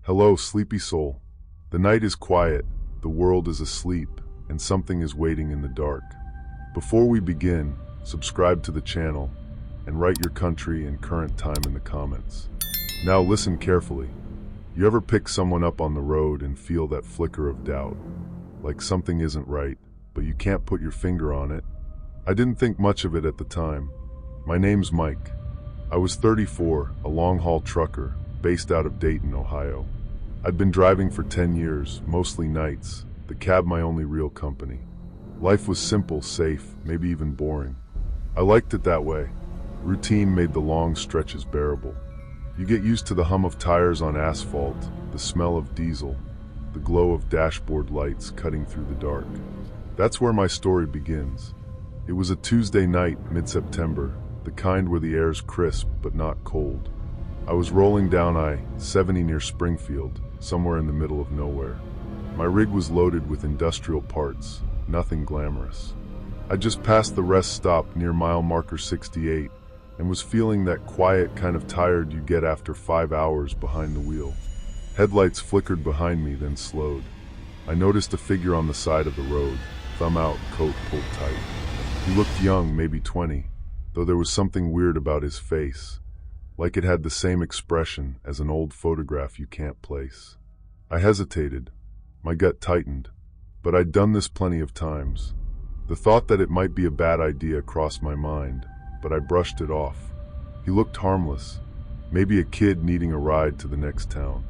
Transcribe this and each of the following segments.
Hello, sleepy soul. The night is quiet, the world is asleep, and something is waiting in the dark. Before we begin, subscribe to the channel and write your country and current time in the comments. Now listen carefully. You ever pick someone up on the road and feel that flicker of doubt? Like something isn't right, but you can't put your finger on it? I didn't think much of it at the time. My name's Mike. I was 34, a long-haul trucker, based out of Dayton, Ohio. I'd been driving for 10 years, mostly nights, the cab my only real company. Life was simple, safe, maybe even boring. I liked it that way. Routine made the long stretches bearable. You get used to the hum of tires on asphalt, the smell of diesel, the glow of dashboard lights cutting through the dark. That's where my story begins. It was a Tuesday night, mid-September, the kind where the air's crisp but not cold. I was rolling down I-70 near Springfield, somewhere in the middle of nowhere. My rig was loaded with industrial parts, nothing glamorous. I just passed the rest stop near mile marker 68 and was feeling that quiet kind of tired you get after 5 hours behind the wheel. Headlights flickered behind me, then slowed. I noticed a figure on the side of the road, thumb out, coat pulled tight. He looked young, maybe 20, though there was something weird about his face, like it had the same expression as an old photograph you can't place. I hesitated. My gut tightened, but I'd done this plenty of times. The thought that it might be a bad idea crossed my mind, but I brushed it off. He looked harmless, maybe a kid needing a ride to the next town.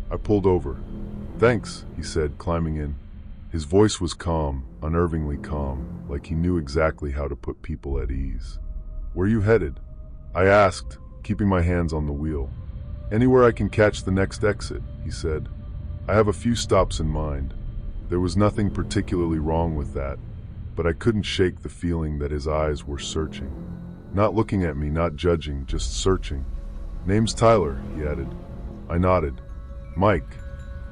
I pulled over. "Thanks," he said, climbing in. His voice was calm, unnervingly calm, like he knew exactly how to put people at ease. "Where you headed?" I asked, keeping my hands on the wheel. "Anywhere I can catch the next exit," he said. "I have a few stops in mind." There was nothing particularly wrong with that, but I couldn't shake the feeling that his eyes were searching. Not looking at me, not judging, just searching. "Name's Tyler," he added. I nodded. "Mike,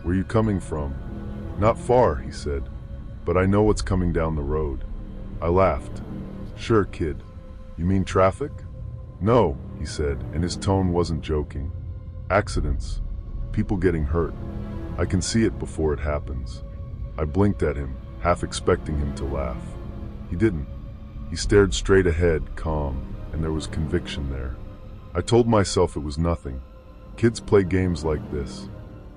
where you coming from?" "Not far," he said, "but I know what's coming down the road." I laughed. "Sure, kid. You mean traffic?" "No," he said, and his tone wasn't joking. "Accidents. People getting hurt. I can see it before it happens." I blinked at him, half expecting him to laugh. He didn't. He stared straight ahead, calm, and there was conviction there. I told myself it was nothing. Kids play games like this.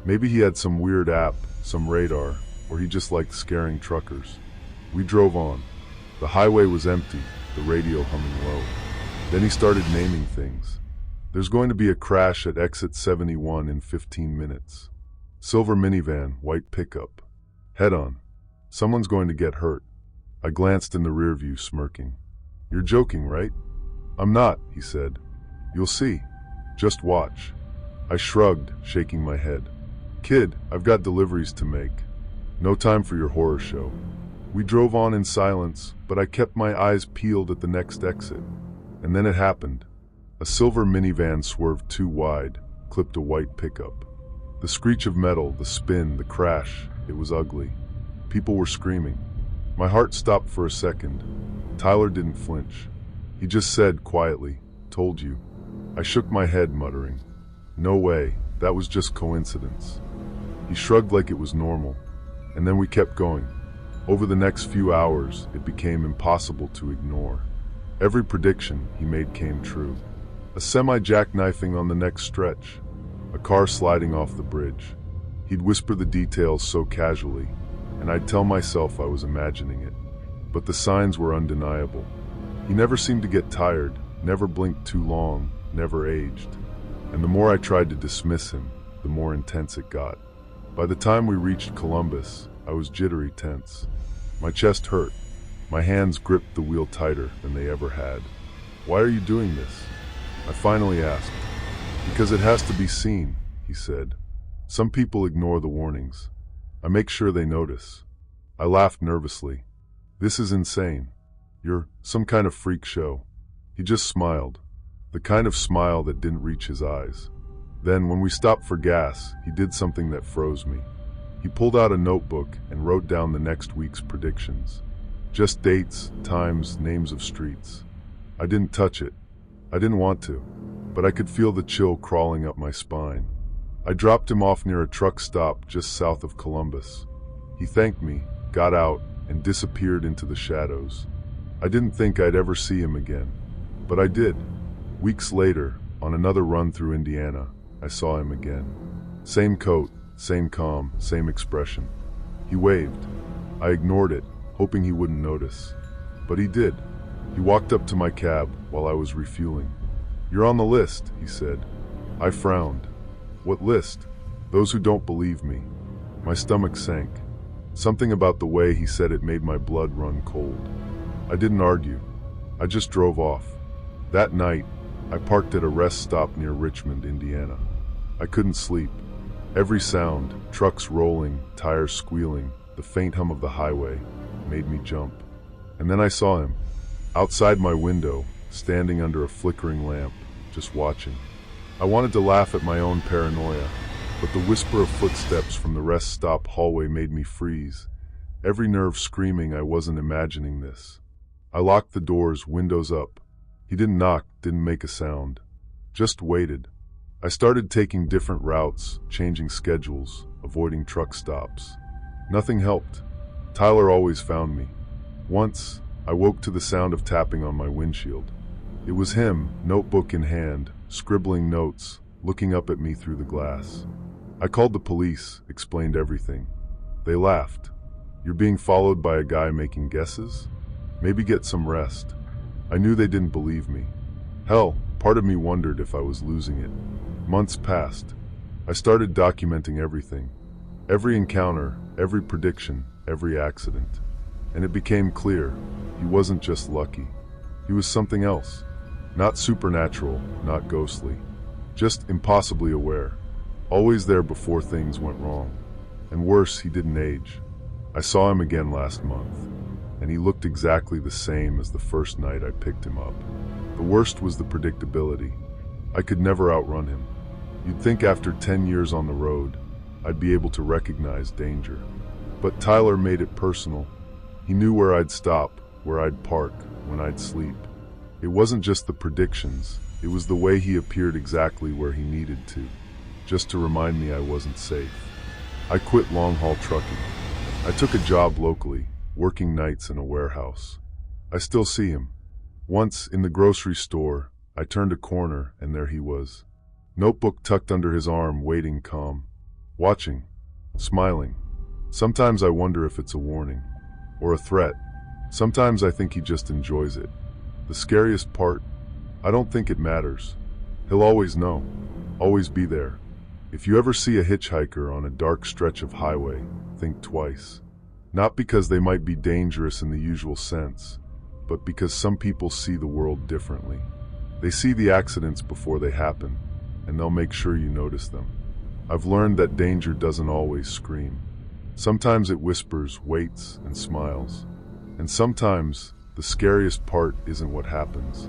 Maybe he had some weird app, some radar, or he just liked scaring truckers. We drove on. The highway was empty, the radio humming low. Then he started naming things. "There's going to be a crash at exit 71 in 15 minutes. Silver minivan, white pickup. Head on. Someone's going to get hurt." I glanced in the rear view, smirking. "You're joking, right?" "I'm not," he said. "You'll see. Just watch." I shrugged, shaking my head. "Kid, I've got deliveries to make. No time for your horror show." We drove on in silence, but I kept my eyes peeled at the next exit. And then it happened. A silver minivan swerved too wide, clipped a white pickup. The screech of metal, the spin, the crash, it was ugly. People were screaming. My heart stopped for a second. Tyler didn't flinch. He just said quietly, "Told you." I shook my head, muttering, "No way, that was just coincidence." He shrugged like it was normal, and then we kept going. Over the next few hours, it became impossible to ignore. Every prediction he made came true. A semi-jackknifing on the next stretch, a car sliding off the bridge. He'd whisper the details so casually, and I'd tell myself I was imagining it. But the signs were undeniable. He never seemed to get tired, never blinked too long, never aged. And the more I tried to dismiss him, the more intense it got. By the time we reached Columbus, I was jittery, tense. My chest hurt. My hands gripped the wheel tighter than they ever had. "Why are you doing this?" I finally asked. "Because it has to be seen," he said. "Some people ignore the warnings. I make sure they notice." I laughed nervously. "This is insane. You're some kind of freak show." He just smiled, the kind of smile that didn't reach his eyes. Then, when we stopped for gas, he did something that froze me. He pulled out a notebook and wrote down the next week's predictions. Just dates, times, names of streets. I didn't touch it. I didn't want to, but I could feel the chill crawling up my spine. I dropped him off near a truck stop just south of Columbus. He thanked me, got out, and disappeared into the shadows. I didn't think I'd ever see him again, but I did. Weeks later, on another run through Indiana, I saw him again. Same coat, same calm, same expression. He waved. I ignored it, hoping he wouldn't notice. But he did. He walked up to my cab while I was refueling. "You're on the list," he said. I frowned. "What list?" "Those who don't believe me." My stomach sank. Something about the way he said it made my blood run cold. I didn't argue. I just drove off. That night, I parked at a rest stop near Richmond, Indiana. I couldn't sleep. Every sound, trucks rolling, tires squealing, the faint hum of the highway, made me jump. And then I saw him, outside my window, standing under a flickering lamp, just watching. I wanted to laugh at my own paranoia, but the whisper of footsteps from the rest stop hallway made me freeze, every nerve screaming I wasn't imagining this. I locked the doors, windows up. He didn't knock, didn't make a sound. Just waited. I started taking different routes, changing schedules, avoiding truck stops. Nothing helped. Tyler always found me. Once, I woke to the sound of tapping on my windshield. It was him, notebook in hand, scribbling notes, looking up at me through the glass. I called the police, explained everything. They laughed. "You're being followed by a guy making guesses? Maybe get some rest." I knew they didn't believe me. Hell, part of me wondered if I was losing it. Months passed. I started documenting everything. Every encounter, every prediction, every accident. And it became clear, he wasn't just lucky. He was something else. Not supernatural, not ghostly. Just impossibly aware. Always there before things went wrong. And worse, he didn't age. I saw him again last month, and he looked exactly the same as the first night I picked him up. The worst was the predictability. I could never outrun him. You'd think after 10 years on the road, I'd be able to recognize danger. But Tyler made it personal. He knew where I'd stop, where I'd park, when I'd sleep. It wasn't just the predictions, it was the way he appeared exactly where he needed to, just to remind me I wasn't safe. I quit long-haul trucking. I took a job locally, working nights in a warehouse. I still see him. Once, in the grocery store, I turned a corner and there he was. Notebook tucked under his arm, waiting calm. Watching. Smiling. Sometimes I wonder if it's a warning. Or a threat. Sometimes I think he just enjoys it. The scariest part? I don't think it matters. He'll always know. Always be there. If you ever see a hitchhiker on a dark stretch of highway, think twice. Not because they might be dangerous in the usual sense, but because some people see the world differently. They see the accidents before they happen, and they'll make sure you notice them. I've learned that danger doesn't always scream. Sometimes it whispers, waits, and smiles. And sometimes, the scariest part isn't what happens.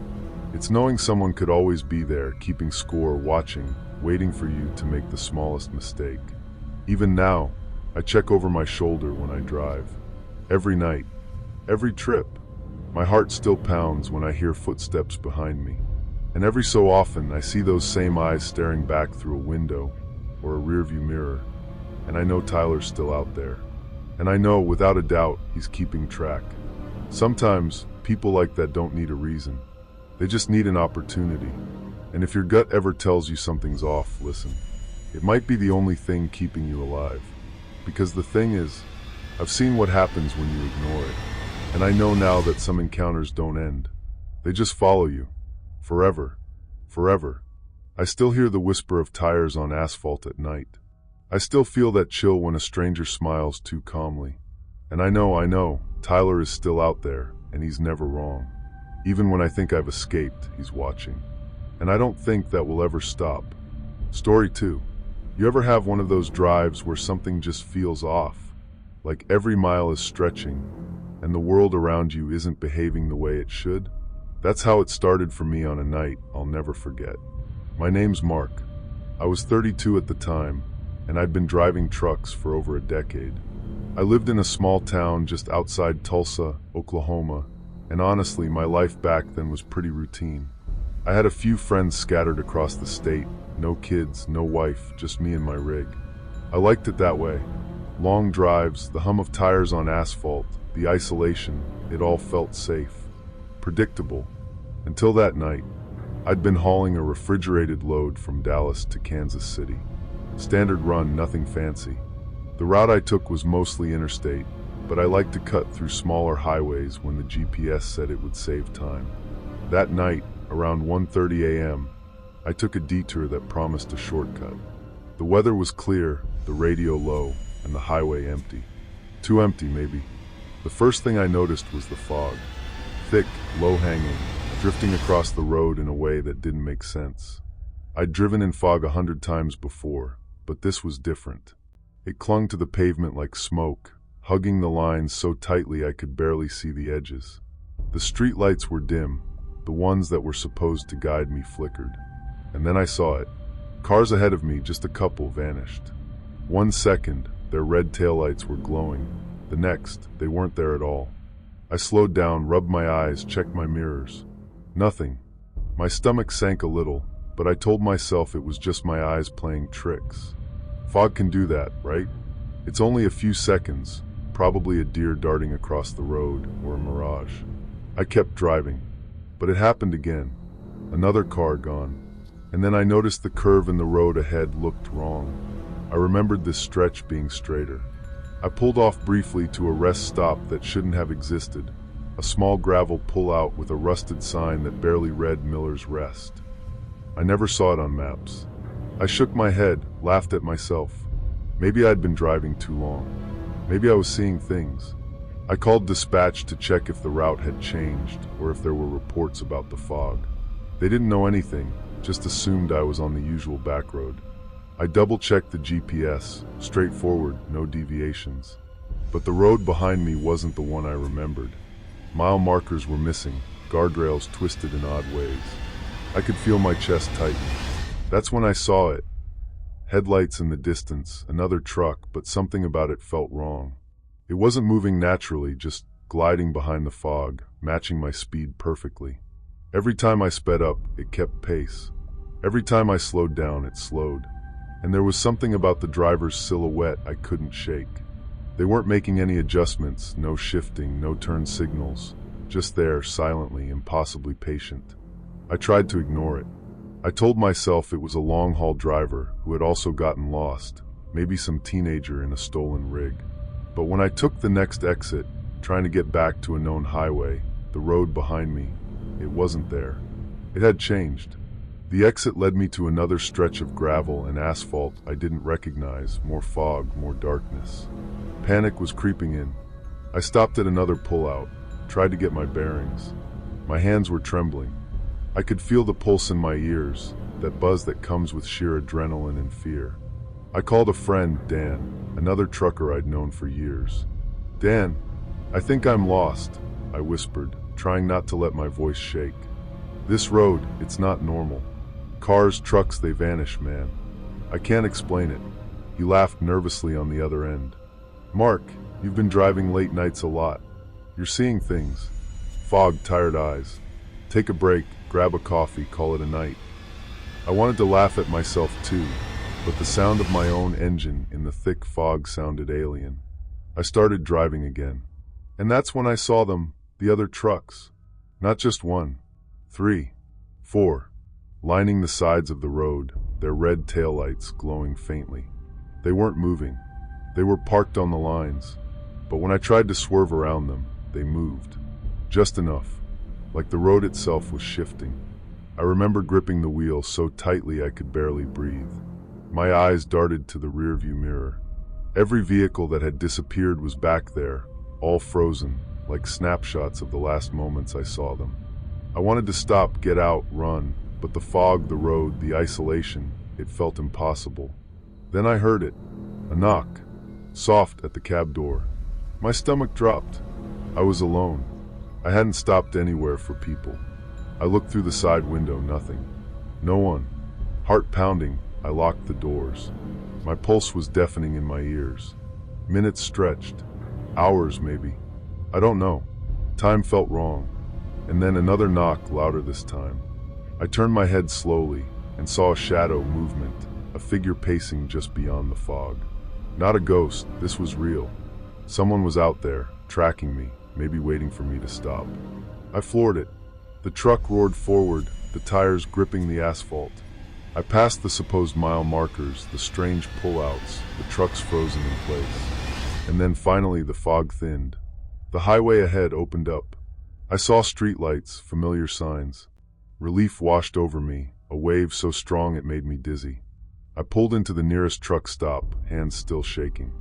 It's knowing someone could always be there, keeping score, watching, waiting for you to make the smallest mistake. Even now, I check over my shoulder when I drive. Every night, every trip. My heart still pounds when I hear footsteps behind me. And every so often, I see those same eyes staring back through a window or a rearview mirror. And I know Tyler's still out there. And I know, without a doubt, he's keeping track. Sometimes, people like that don't need a reason. They just need an opportunity. And if your gut ever tells you something's off, listen. It might be the only thing keeping you alive. Because the thing is, I've seen what happens when you ignore it. And I know now that some encounters don't end. They just follow you. Forever. Forever. I still hear the whisper of tires on asphalt at night. I still feel that chill when a stranger smiles too calmly. And I know, Tyler is still out there, and he's never wrong. Even when I think I've escaped, he's watching. And I don't think that will ever stop. Story 2. You ever have one of those drives where something just feels off? Like every mile is stretching, and the world around you isn't behaving the way it should? That's how it started for me on a night I'll never forget. My name's Mark. I was 32 at the time, and I'd been driving trucks for over a decade. I lived in a small town just outside Tulsa, Oklahoma, and honestly, my life back then was pretty routine. I had a few friends scattered across the state, no kids, no wife, just me and my rig. I liked it that way. Long drives, the hum of tires on asphalt, the isolation, it all felt safe. Predictable. Until that night, I'd been hauling a refrigerated load from Dallas to Kansas City. Standard run, nothing fancy. The route I took was mostly interstate, but I liked to cut through smaller highways when the GPS said it would save time. That night, around 1:30 a.m., I took a detour that promised a shortcut. The weather was clear, the radio low, and the highway empty. Too empty, maybe. The first thing I noticed was the fog. Thick, low-hanging, drifting across the road in a way that didn't make sense. I'd driven in fog 100 times before, but this was different. It clung to the pavement like smoke, hugging the lines so tightly I could barely see the edges. The streetlights were dim, the ones that were supposed to guide me flickered. And then I saw it. Cars ahead of me, just a couple, vanished. 1 second, their red taillights were glowing. The next, they weren't there at all. I slowed down, rubbed my eyes, checked my mirrors. Nothing. My stomach sank a little, but I told myself it was just my eyes playing tricks. Fog can do that, right? It's only a few seconds, probably a deer darting across the road or a mirage. I kept driving, but it happened again. Another car gone. And then I noticed the curve in the road ahead looked wrong. I remembered this stretch being straighter. I pulled off briefly to a rest stop that shouldn't have existed, a small gravel pullout with a rusted sign that barely read Miller's Rest. I never saw it on maps. I shook my head, laughed at myself. Maybe I'd been driving too long. Maybe I was seeing things. I called dispatch to check if the route had changed or if there were reports about the fog. They didn't know anything, just assumed I was on the usual back road. I double-checked the GPS, straightforward, no deviations. But the road behind me wasn't the one I remembered. Mile markers were missing, guardrails twisted in odd ways. I could feel my chest tighten. That's when I saw it. Headlights in the distance, another truck, but something about it felt wrong. It wasn't moving naturally, just gliding behind the fog, matching my speed perfectly. Every time I sped up, it kept pace. Every time I slowed down, it slowed. And there was something about the driver's silhouette I couldn't shake. They weren't making any adjustments, no shifting, no turn signals. Just there, silently, impossibly patient. I tried to ignore it. I told myself it was a long-haul driver who had also gotten lost, maybe some teenager in a stolen rig. But when I took the next exit, trying to get back to a known highway, the road behind me, it wasn't there. It had changed. The exit led me to another stretch of gravel and asphalt I didn't recognize, more fog, more darkness. Panic was creeping in. I stopped at another pullout, tried to get my bearings. My hands were trembling. I could feel the pulse in my ears, that buzz that comes with sheer adrenaline and fear. I called a friend, Dan, another trucker I'd known for years. "Dan, I think I'm lost," I whispered, trying not to let my voice shake. "This road, it's not normal. Cars, trucks, they vanish, man. I can't explain it." He laughed nervously on the other end. "Mark, you've been driving late nights a lot. You're seeing things." Fog, tired eyes. Take a break, grab a coffee, call it a night. I wanted to laugh at myself too, but the sound of my own engine in the thick fog sounded alien. I started driving again. And that's when I saw them, the other trucks. Not just one, 3, 4. Lining the sides of the road, their red taillights glowing faintly. They weren't moving. They were parked on the lines. But when I tried to swerve around them, they moved. Just enough, like the road itself was shifting. I remember gripping the wheel so tightly I could barely breathe. My eyes darted to the rearview mirror. Every vehicle that had disappeared was back there, all frozen, like snapshots of the last moments I saw them. I wanted to stop, get out, run, but the fog, the road, the isolation, it felt impossible. Then I heard it, a knock, soft at the cab door. My stomach dropped. I was alone. I hadn't stopped anywhere for people. I looked through the side window, nothing. No one. Heart pounding, I locked the doors. My pulse was deafening in my ears. Minutes stretched. Hours, maybe. I don't know. Time felt wrong. And then another knock, louder this time. I turned my head slowly and saw a shadow movement, a figure pacing just beyond the fog. Not a ghost, this was real. Someone was out there, tracking me, maybe waiting for me to stop. I floored it. The truck roared forward, the tires gripping the asphalt. I passed the supposed mile markers, the strange pullouts, the trucks frozen in place. And then finally the fog thinned. The highway ahead opened up. I saw streetlights, familiar signs. Relief washed over me, a wave so strong it made me dizzy. I pulled into the nearest truck stop, hands still shaking.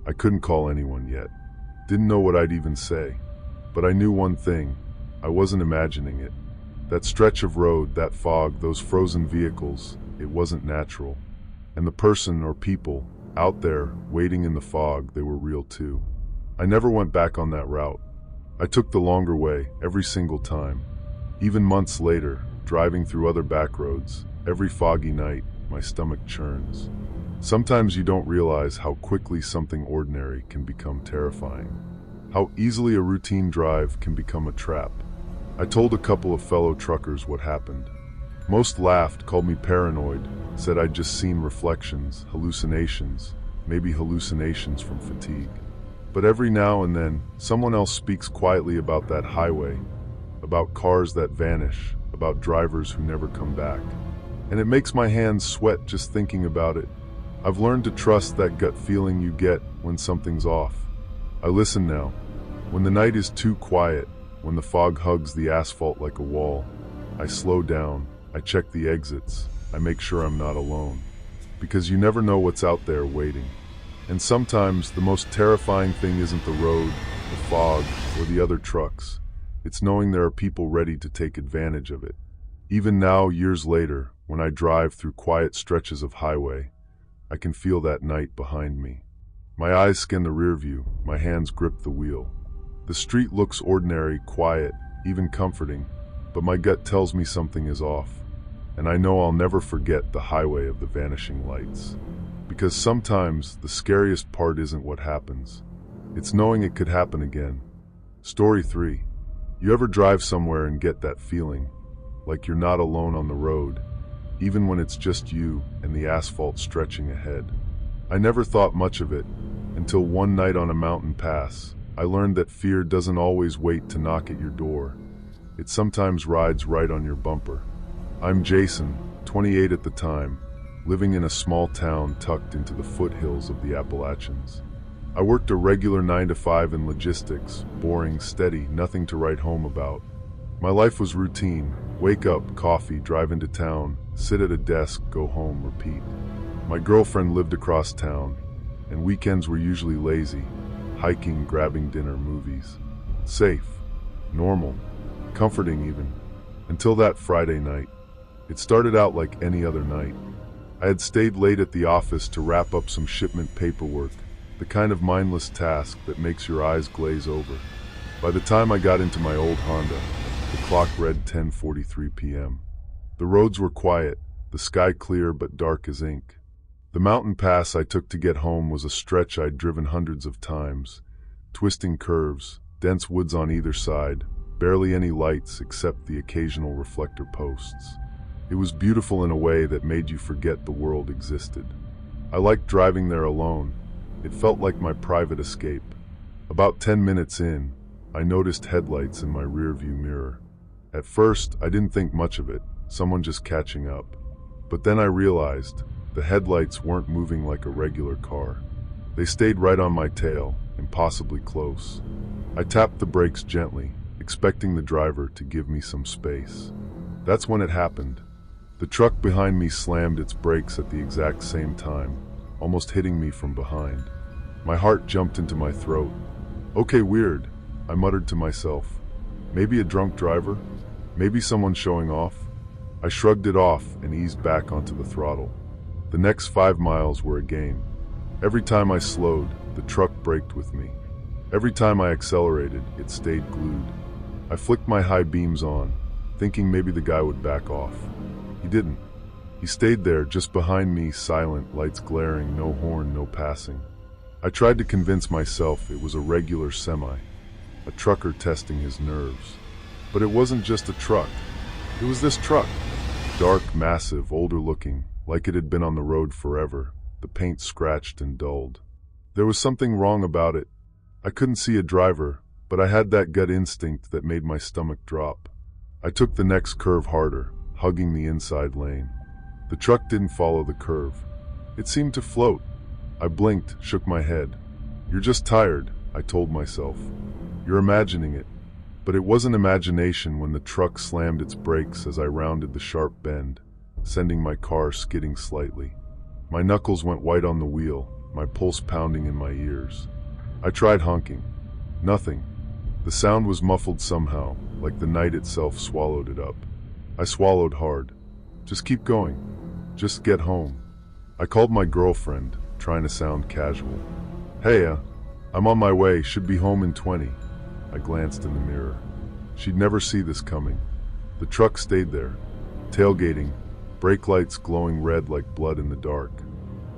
I couldn't call anyone yet. Didn't know what I'd even say. But I knew one thing. I wasn't imagining it. That stretch of road, that fog, those frozen vehicles, it wasn't natural. And the person or people out there, waiting in the fog, they were real too. I never went back on that route. I took the longer way, every single time. Even months later, driving through other back roads, every foggy night, my stomach churns. Sometimes you don't realize how quickly something ordinary can become terrifying. How easily a routine drive can become a trap. I told a couple of fellow truckers what happened. Most laughed, called me paranoid, said I'd just seen reflections, hallucinations, maybe hallucinations from fatigue. But every now and then, someone else speaks quietly about that highway, about cars that vanish, about drivers who never come back. And it makes my hands sweat just thinking about it. I've learned to trust that gut feeling you get when something's off. I listen now. When the night is too quiet, when the fog hugs the asphalt like a wall, I slow down, I check the exits, I make sure I'm not alone. Because you never know what's out there waiting. And sometimes the most terrifying thing isn't the road, the fog, or the other trucks. It's knowing there are people ready to take advantage of it. Even now, years later, when I drive through quiet stretches of highway, I can feel that night behind me. My eyes scan the rear view, my hands grip the wheel. The street looks ordinary, quiet, even comforting, but my gut tells me something is off. And I know I'll never forget the highway of the vanishing lights. Because sometimes the scariest part isn't what happens. It's knowing it could happen again. Story 3. You ever drive somewhere and get that feeling, like you're not alone on the road, even when it's just you and the asphalt stretching ahead? I never thought much of it, until one night on a mountain pass, I learned that fear doesn't always wait to knock at your door. It sometimes rides right on your bumper. I'm Jason, 28 at the time, living in a small town tucked into the foothills of the Appalachians. I worked a regular 9-to-5 in logistics, boring, steady, nothing to write home about. My life was routine: wake up, coffee, drive into town, sit at a desk, go home, repeat. My girlfriend lived across town, and weekends were usually lazy, hiking, grabbing dinner, movies. Safe, normal, comforting even, until that Friday night. It started out like any other night. I had stayed late at the office to wrap up some shipment paperwork, the kind of mindless task that makes your eyes glaze over. By the time I got into my old Honda, the clock read 10:43 p.m. The roads were quiet, the sky clear but dark as ink. The mountain pass I took to get home was a stretch I'd driven hundreds of times. Twisting curves, dense woods on either side, barely any lights except the occasional reflector posts. It was beautiful in a way that made you forget the world existed. I liked driving there alone. It felt like my private escape. About 10 minutes in, I noticed headlights in my rearview mirror. At first, I didn't think much of it, someone just catching up. But then I realized the headlights weren't moving like a regular car. They stayed right on my tail, impossibly close. I tapped the brakes gently, expecting the driver to give me some space. That's when it happened. The truck behind me slammed its brakes at the exact same time, almost hitting me from behind. My heart jumped into my throat. Okay, weird, I muttered to myself. Maybe a drunk driver? Maybe someone showing off? I shrugged it off and eased back onto the throttle. The next 5 miles were a game. Every time I slowed, the truck braked with me. Every time I accelerated, it stayed glued. I flicked my high beams on, thinking maybe the guy would back off. He didn't. He stayed there, just behind me, silent, lights glaring, no horn, no passing. I tried to convince myself it was a regular semi, a trucker testing his nerves. But it wasn't just a truck. It was this truck. Dark, massive, older looking, like it had been on the road forever, the paint scratched and dulled. There was something wrong about it. I couldn't see a driver, but I had that gut instinct that made my stomach drop. I took the next curve harder, hugging the inside lane. The truck didn't follow the curve. It seemed to float. I blinked, shook my head. "You're just tired," I told myself. "You're imagining it." But it wasn't imagination when the truck slammed its brakes as I rounded the sharp bend, sending my car skidding slightly. My knuckles went white on the wheel, my pulse pounding in my ears. I tried honking. Nothing. The sound was muffled somehow, like the night itself swallowed it up. I swallowed hard. Just keep going. Just get home. I called my girlfriend, trying to sound casual. "Hey, I'm on my way, should be home in 20. I glanced in the mirror. She'd never see this coming. The truck stayed there, tailgating, brake lights glowing red like blood in the dark.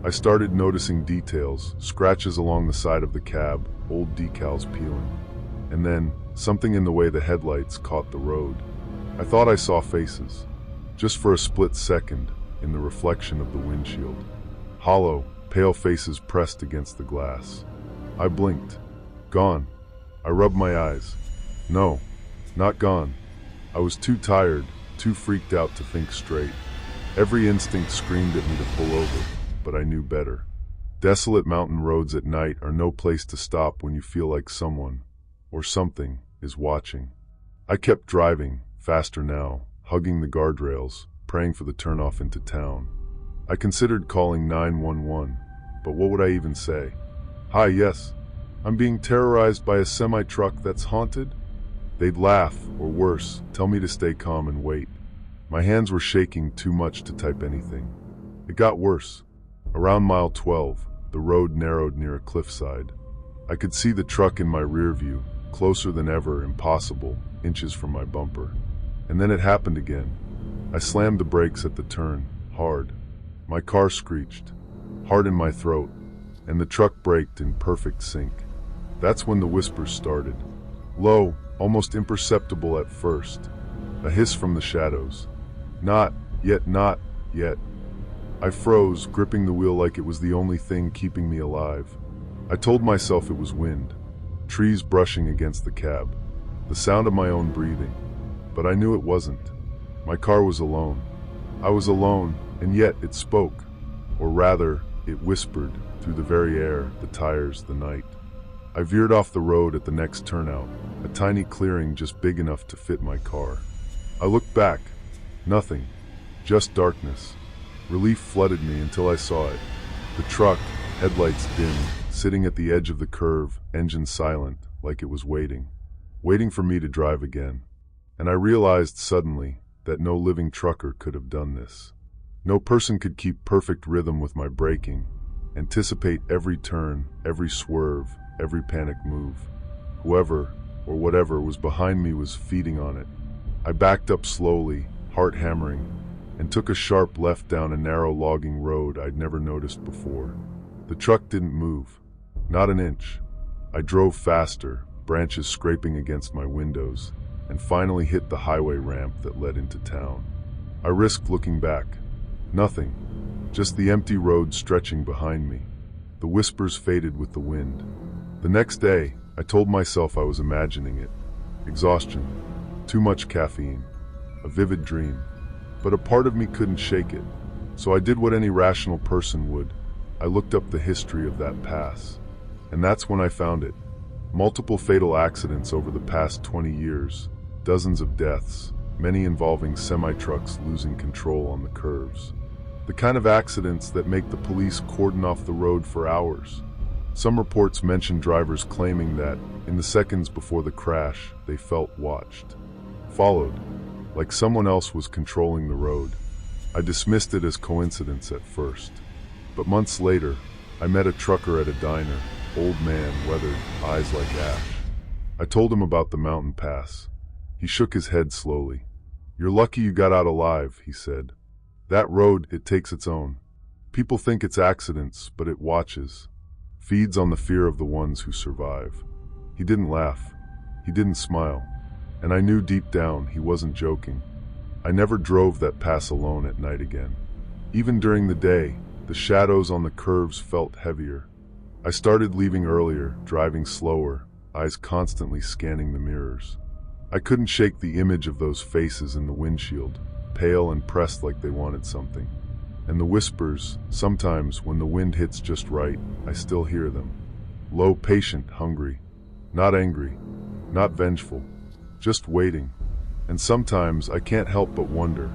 I started noticing details, scratches along the side of the cab, old decals peeling. And then, something in the way the headlights caught the road. I thought I saw faces, just for a split second, in the reflection of the windshield. Hollow, pale faces pressed against the glass. I blinked. Gone. I rubbed my eyes. No, not gone. I was too tired, too freaked out to think straight. Every instinct screamed at me to pull over, but I knew better. Desolate mountain roads at night are no place to stop when you feel like someone, or something, is watching. I kept driving, faster now, hugging the guardrails, praying for the turnoff into town. I considered calling 911, but what would I even say? "Hi, yes. I'm being terrorized by a semi-truck that's haunted?" They'd laugh, or worse, tell me to stay calm and wait. My hands were shaking too much to type anything. It got worse. Around mile 12, the road narrowed near a cliffside. I could see the truck in my rear view, closer than ever, impossible, inches from my bumper. And then it happened again. I slammed the brakes at the turn, hard. My car screeched, hard in my throat, and the truck braked in perfect sync. That's when the whispers started. Low, almost imperceptible at first. A hiss from the shadows. Not yet, not yet. I froze, gripping the wheel like it was the only thing keeping me alive. I told myself it was wind, trees brushing against the cab, the sound of my own breathing. But I knew it wasn't. My car was alone. I was alone, and yet it spoke. Or rather, it whispered, through the very air, the tires, the night. I veered off the road at the next turnout, a tiny clearing just big enough to fit my car. I looked back. Nothing. Just darkness. Relief flooded me until I saw it. The truck, headlights dimmed, sitting at the edge of the curve, engine silent, like it was waiting. Waiting for me to drive again. And I realized suddenly that no living trucker could have done this. No person could keep perfect rhythm with my braking, anticipate every turn, every swerve, every panic move. Whoever, or whatever, was behind me was feeding on it. I backed up slowly, heart hammering, and took a sharp left down a narrow logging road I'd never noticed before. The truck didn't move, not an inch. I drove faster, branches scraping against my windows, and finally hit the highway ramp that led into town. I risked looking back. Nothing, just the empty road stretching behind me. The whispers faded with the wind. The next day, I told myself I was imagining it. Exhaustion, too much caffeine, a vivid dream. But a part of me couldn't shake it, so I did what any rational person would. I looked up the history of that pass. And that's when I found it. Multiple fatal accidents over the past 20 years, dozens of deaths, many involving semi-trucks losing control on the curves. The kind of accidents that make the police cordon off the road for hours. Some reports mention drivers claiming that, in the seconds before the crash, they felt watched, followed, like someone else was controlling the road. I dismissed it as coincidence at first. But months later, I met a trucker at a diner, old man, weathered, eyes like ash. I told him about the mountain pass. He shook his head slowly. "You're lucky you got out alive," he said. "That road, it takes its own. People think it's accidents, but it watches. Feeds on the fear of the ones who survive." He didn't laugh. He didn't smile. And I knew deep down he wasn't joking. I never drove that pass alone at night again. Even during the day, the shadows on the curves felt heavier. I started leaving earlier, driving slower, eyes constantly scanning the mirrors. I couldn't shake the image of those faces in the windshield, pale and pressed like they wanted something. And the whispers, sometimes when the wind hits just right, I still hear them. Low, patient, hungry. Not angry, not vengeful, just waiting. And sometimes I can't help but wonder,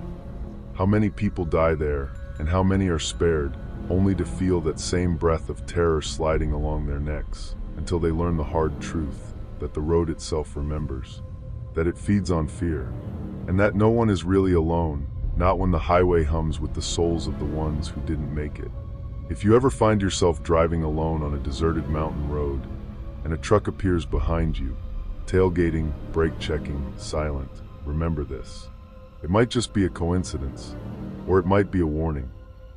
how many people die there, and how many are spared, only to feel that same breath of terror sliding along their necks, until they learn the hard truth, that the road itself remembers, that it feeds on fear, and that no one is really alone, not when the highway hums with the souls of the ones who didn't make it. If you ever find yourself driving alone on a deserted mountain road, and a truck appears behind you, tailgating, brake checking, silent, remember this. It might just be a coincidence, or it might be a warning.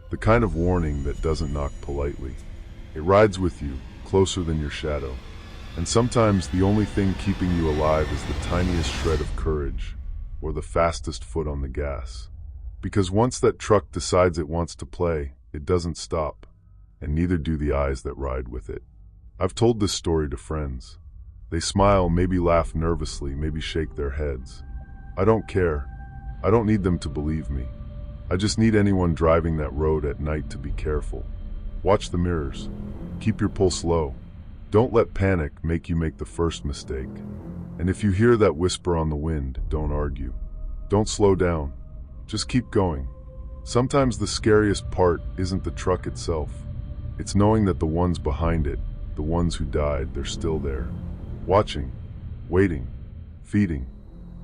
The kind of warning that doesn't knock politely. It rides with you, closer than your shadow. And sometimes the only thing keeping you alive is the tiniest shred of courage, or the fastest foot on the gas. Because once that truck decides it wants to play, it doesn't stop, and neither do the eyes that ride with it. I've told this story to friends. They smile, maybe laugh nervously, maybe shake their heads. I don't care. I don't need them to believe me. I just need anyone driving that road at night to be careful. Watch the mirrors. Keep your pulse low. Don't let panic make you make the first mistake. And if you hear that whisper on the wind, don't argue. Don't slow down. Just keep going. Sometimes the scariest part isn't the truck itself. It's knowing that the ones behind it, the ones who died, they're still there. Watching, waiting, feeding.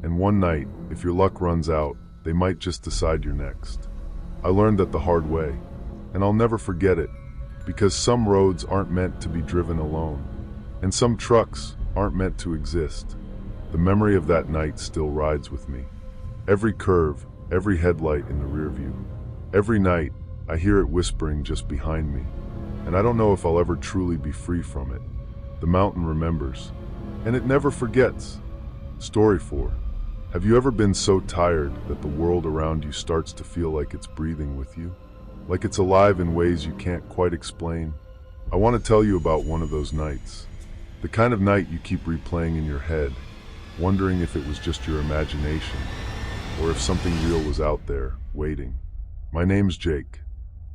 And one night, if your luck runs out, they might just decide you're next. I learned that the hard way, and I'll never forget it, because some roads aren't meant to be driven alone, and some trucks aren't meant to exist. The memory of that night still rides with me. Every curve, every headlight in the rear view. Every night, I hear it whispering just behind me, and I don't know if I'll ever truly be free from it. The mountain remembers, and it never forgets. Story 4. Have you ever been so tired that the world around you starts to feel like it's breathing with you? Like it's alive in ways you can't quite explain? I want to tell you about one of those nights. The kind of night you keep replaying in your head, wondering if it was just your imagination, or if something real was out there, waiting. My name's Jake.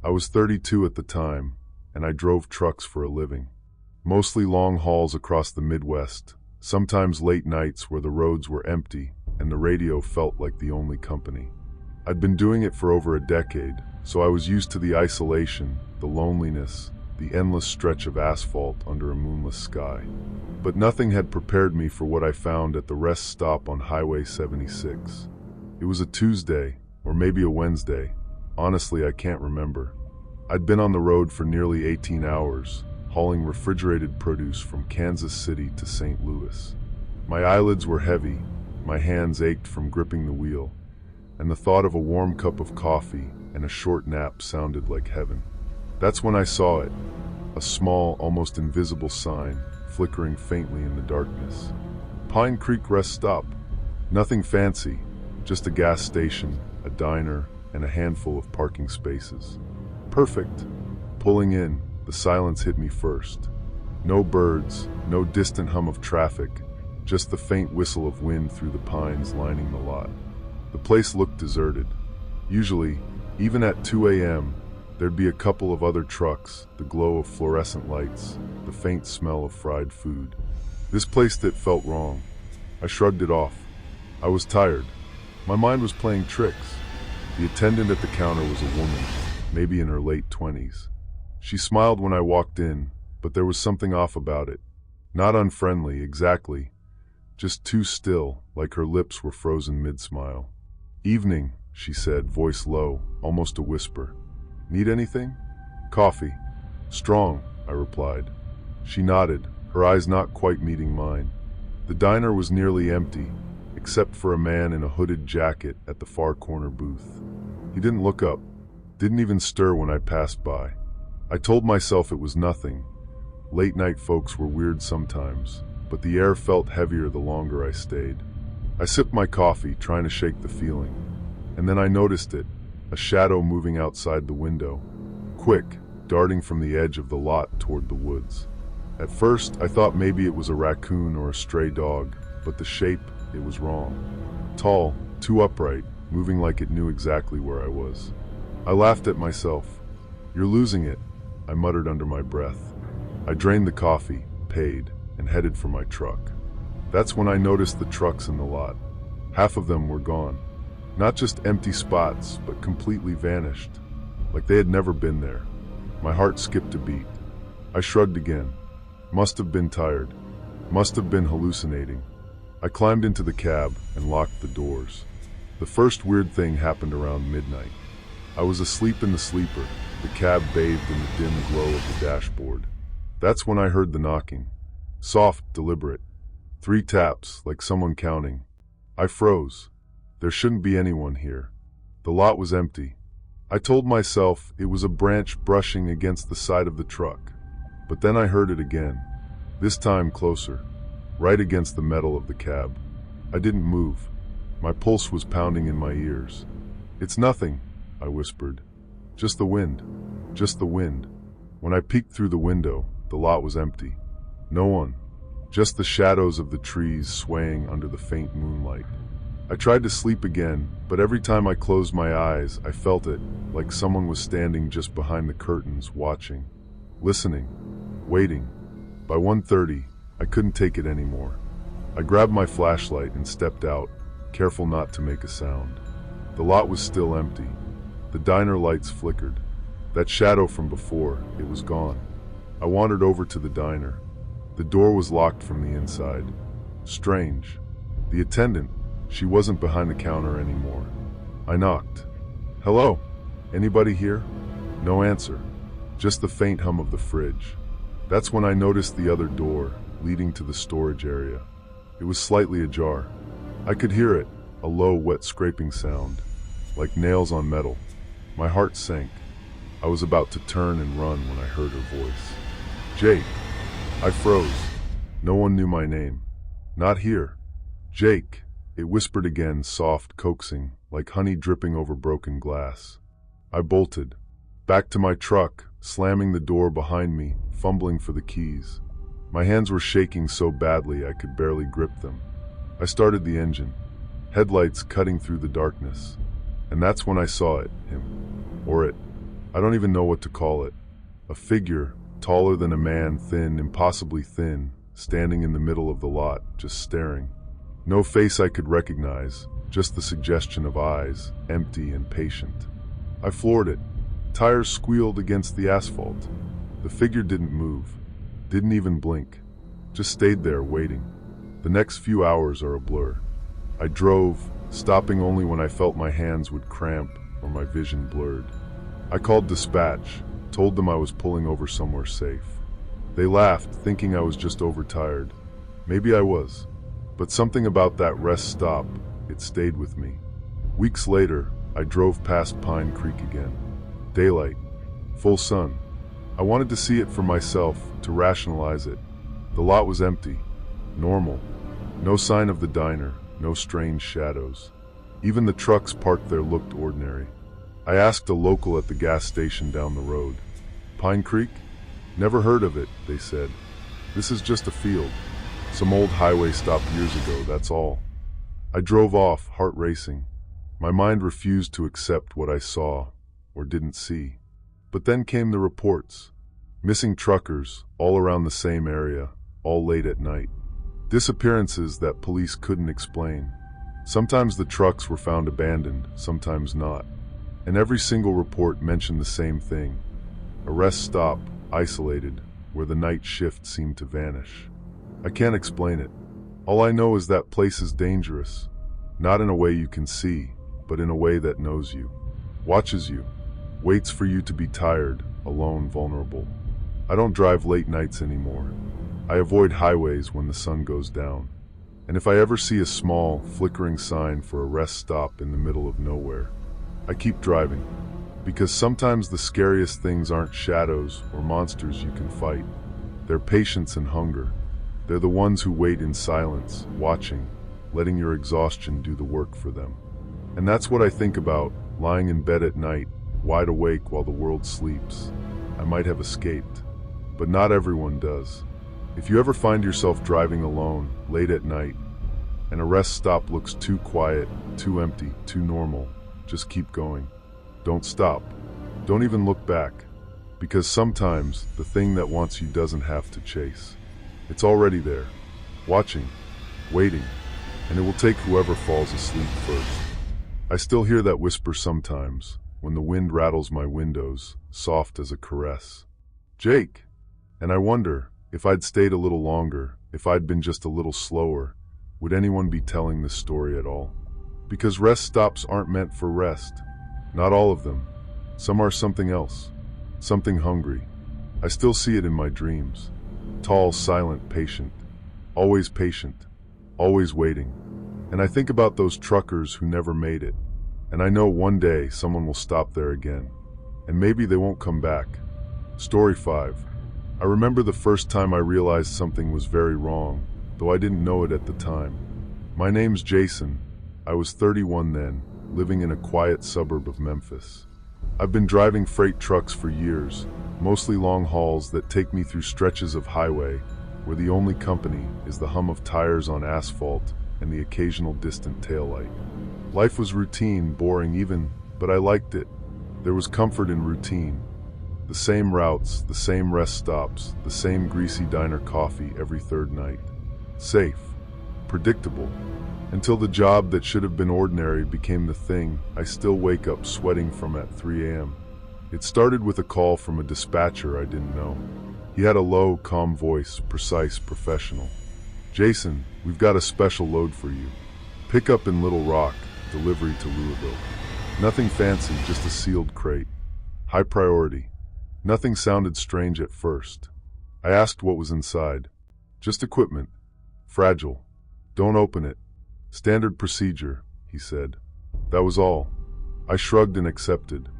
I was 32 at the time, and I drove trucks for a living. Mostly long hauls across the Midwest, sometimes late nights where the roads were empty, and the radio felt like the only company. I'd been doing it for over a decade, so I was used to the isolation, the loneliness, the endless stretch of asphalt under a moonless sky. But nothing had prepared me for what I found at the rest stop on Highway 76. It was a Tuesday, or maybe a Wednesday. Honestly, I can't remember. I'd been on the road for nearly 18 hours, hauling refrigerated produce from Kansas City to St. Louis. My eyelids were heavy, my hands ached from gripping the wheel, and the thought of a warm cup of coffee and a short nap sounded like heaven. That's when I saw it, a small, almost invisible sign, flickering faintly in the darkness. Pine Creek Rest Stop. Nothing fancy, just a gas station, a diner, and a handful of parking spaces. Perfect. Pulling in, the silence hit me first. No birds, no distant hum of traffic, just the faint whistle of wind through the pines lining the lot. The place looked deserted. Usually, even at 2 a.m., there'd be a couple of other trucks, the glow of fluorescent lights, the faint smell of fried food. This place that felt wrong. I shrugged it off. I was tired. My mind was playing tricks. The attendant at the counter was a woman, maybe in her late 20s. She smiled when I walked in, but there was something off about it. Not unfriendly, exactly. Just too still, like her lips were frozen mid-smile. "Evening," she said, voice low, almost a whisper. "Need anything?" "Coffee." "Strong," I replied. She nodded, her eyes not quite meeting mine. The diner was nearly empty, except for a man in a hooded jacket at the far corner booth. He didn't look up, didn't even stir when I passed by. I told myself it was nothing. Late-night folks were weird sometimes, but the air felt heavier the longer I stayed. I sipped my coffee, trying to shake the feeling. And then I noticed it, a shadow moving outside the window. Quick, darting from the edge of the lot toward the woods. At first, I thought maybe it was a raccoon or a stray dog, but the shape, it was wrong. Tall, too upright, moving like it knew exactly where I was. I laughed at myself. "You're losing it," I muttered under my breath. I drained the coffee, paid, and headed for my truck. That's when I noticed the trucks in the lot. Half of them were gone. Not just empty spots, but completely vanished, like they had never been there. My heart skipped a beat. I shrugged again. Must have been tired. Must have been hallucinating. I climbed into the cab and locked the doors. The first weird thing happened around midnight. I was asleep in the sleeper, the cab bathed in the dim glow of the dashboard. That's when I heard the knocking. Soft, deliberate. 3 taps, like someone counting. I froze. There shouldn't be anyone here. The lot was empty. I told myself it was a branch brushing against the side of the truck. But then I heard it again. This time closer, right against the metal of the cab. I didn't move. My pulse was pounding in my ears. "It's nothing," I whispered. "Just the wind. Just the wind." When I peeked through the window, the lot was empty. No one. Just the shadows of the trees swaying under the faint moonlight. I tried to sleep again, but every time I closed my eyes, I felt it, like someone was standing just behind the curtains, watching, listening, waiting. By 1:30, I couldn't take it anymore. I grabbed my flashlight and stepped out, careful not to make a sound. The lot was still empty. The diner lights flickered. That shadow from before, it was gone. I wandered over to the diner. The door was locked from the inside. Strange. The attendant, she wasn't behind the counter anymore. I knocked. "Hello? Anybody here?" No answer. Just the faint hum of the fridge. That's when I noticed the other door, leading to the storage area. It was slightly ajar. I could hear it, a low, wet scraping sound, like nails on metal. My heart sank. I was about to turn and run when I heard her voice. "Jake." I froze. No one knew my name. "Not here." "Jake," it whispered again, soft, coaxing, like honey dripping over broken glass. I bolted. Back to my truck, slamming the door behind me, fumbling for the keys. My hands were shaking so badly I could barely grip them. I started the engine, headlights cutting through the darkness. And that's when I saw it, him. Or it. I don't even know what to call it. A figure, taller than a man, thin, impossibly thin, standing in the middle of the lot, just staring. No face I could recognize, just the suggestion of eyes, empty and patient. I floored it. Tires squealed against the asphalt. The figure didn't move, didn't even blink, just stayed there waiting. The next few hours are a blur. I drove, stopping only when I felt my hands would cramp or my vision blurred. I called dispatch, told them I was pulling over somewhere safe. They laughed, thinking I was just overtired. Maybe I was, but something about that rest stop, it stayed with me. Weeks later, I drove past Pine Creek again. Daylight, full sun. I wanted to see it for myself, to rationalize it. The lot was empty, normal. No sign of the diner, no strange shadows. Even the trucks parked there looked ordinary. I asked a local at the gas station down the road. "Pine Creek? Never heard of it," they said. "This is just a field. Some old highway stopped years ago, that's all." I drove off, heart racing. My mind refused to accept what I saw, or didn't see. But then came the reports. Missing truckers, all around the same area, all late at night. Disappearances that police couldn't explain. Sometimes the trucks were found abandoned, sometimes not. And every single report mentioned the same thing. A rest stop, isolated, where the night shift seemed to vanish. I can't explain it. All I know is that place is dangerous. Not in a way you can see, but in a way that knows you. Watches you. Waits for you to be tired, alone, vulnerable. I don't drive late nights anymore. I avoid highways when the sun goes down. And if I ever see a small, flickering sign for a rest stop in the middle of nowhere, I keep driving. Because sometimes the scariest things aren't shadows or monsters you can fight. They're patience and hunger. They're the ones who wait in silence, watching, letting your exhaustion do the work for them. And that's what I think about, lying in bed at night, wide awake while the world sleeps. I might have escaped, but not everyone does. If you ever find yourself driving alone, late at night, and a rest stop looks too quiet, too empty, too normal, just keep going. Don't stop. Don't even look back. Because sometimes the thing that wants you doesn't have to chase. It's already there, watching, waiting, and it will take whoever falls asleep first. I still hear that whisper sometimes, when the wind rattles my windows, soft as a caress. Jake! And I wonder, if I'd stayed a little longer, if I'd been just a little slower, would anyone be telling this story at all? Because rest stops aren't meant for rest. Not all of them. Some are something else. Something hungry. I still see it in my dreams. Tall, silent, patient. Always patient. Always waiting. And I think about those truckers who never made it. And I know one day someone will stop there again. And maybe they won't come back. Story 5. I remember the first time I realized something was very wrong, though I didn't know it at the time. My name's Jason. I was 31 then, living in a quiet suburb of Memphis. I've been driving freight trucks for years, mostly long hauls that take me through stretches of highway where the only company is the hum of tires on asphalt and the occasional distant taillight. Life was routine, boring even, but I liked it. There was comfort in routine. The same routes, the same rest stops, the same greasy diner coffee every third night. Safe, predictable, until the job that should have been ordinary became the thing I still wake up sweating from at 3 a.m. It started with a call from a dispatcher I didn't know. He had a low, calm voice, precise, professional. Jason, we've got a special load for you. Pick up in Little Rock, delivery to Louisville. Nothing fancy, just a sealed crate. High priority. Nothing sounded strange at first. I asked what was inside. Just equipment. Fragile. Don't open it. Standard procedure, he said. That was all. I shrugged and accepted.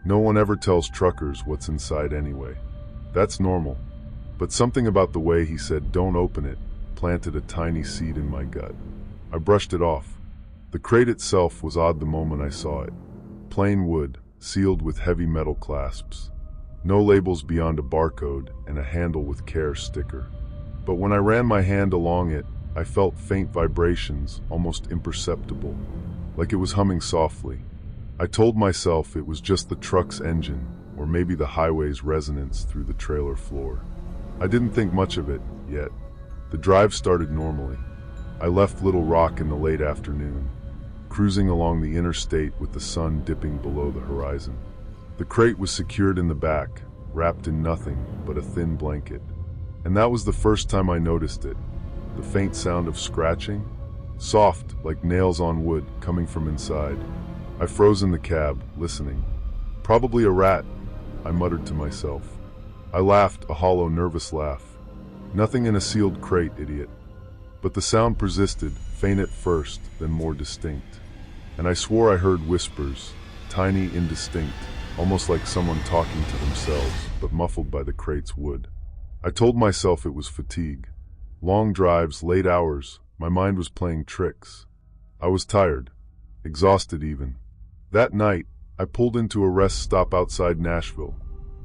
No one ever tells truckers what's inside anyway. That's normal. But something about the way he said don't open it planted a tiny seed in my gut. I brushed it off. The crate itself was odd the moment I saw it. Plain wood, sealed with heavy metal clasps. No labels beyond a barcode and a handle with care sticker. But when I ran my hand along it, I felt faint vibrations, almost imperceptible, like it was humming softly. I told myself it was just the truck's engine, or maybe the highway's resonance through the trailer floor. I didn't think much of it, yet. The drive started normally. I left Little Rock in the late afternoon, cruising along the interstate with the sun dipping below the horizon. The crate was secured in the back, wrapped in nothing but a thin blanket. And that was the first time I noticed it. The faint sound of scratching, soft like nails on wood coming from inside. I froze in the cab, listening. Probably a rat, I muttered to myself. I laughed, a hollow, nervous laugh. Nothing in a sealed crate, idiot. But the sound persisted, faint at first, then more distinct. And I swore I heard whispers, tiny, indistinct, almost like someone talking to themselves, but muffled by the crate's wood. I told myself it was fatigue. Long drives, late hours, my mind was playing tricks. I was tired, exhausted even. That night, I pulled into a rest stop outside Nashville.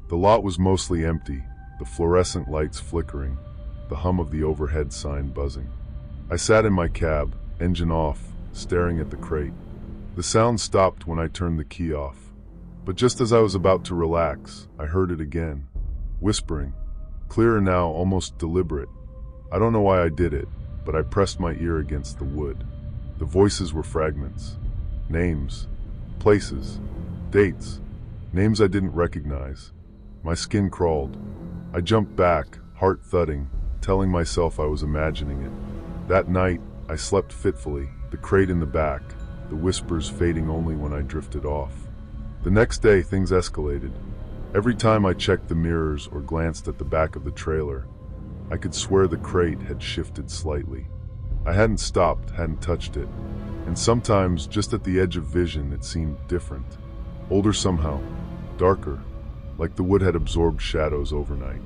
The lot was mostly empty, the fluorescent lights flickering, the hum of the overhead sign buzzing. I sat in my cab, engine off, staring at the crate. The sound stopped when I turned the key off. But just as I was about to relax, I heard it again, whispering, clearer now, almost deliberate. I don't know why I did it, but I pressed my ear against the wood. The voices were fragments. Names. Places. Dates. Names I didn't recognize. My skin crawled. I jumped back, heart thudding, telling myself I was imagining it. That night, I slept fitfully, the crate in the back, the whispers fading only when I drifted off. The next day, things escalated. Every time I checked the mirrors or glanced at the back of the trailer, I could swear the crate had shifted slightly. I hadn't stopped, hadn't touched it, and sometimes, just at the edge of vision, it seemed different. Older somehow, darker, like the wood had absorbed shadows overnight.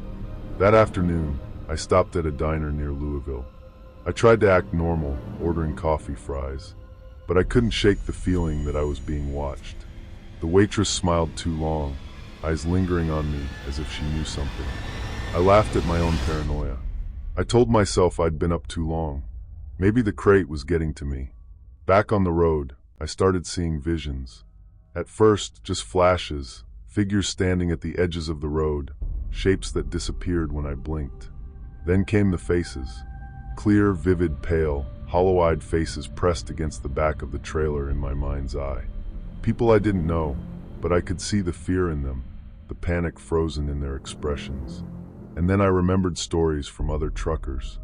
That afternoon, I stopped at a diner near Louisville. I tried to act normal, ordering coffee, fries. but I couldn't shake the feeling that I was being watched. The waitress smiled too long, eyes lingering on me as if she knew something. I laughed at my own paranoia. I told myself I'd been up too long. Maybe the crate was getting to me. Back on the road, I started seeing visions. At first, just flashes, figures standing at the edges of the road, shapes that disappeared when I blinked. Then came the faces. Clear, vivid, pale, hollow-eyed faces pressed against the back of the trailer in my mind's eye. People I didn't know, but I could see the fear in them, the panic frozen in their expressions. And then I remembered stories from other truckers,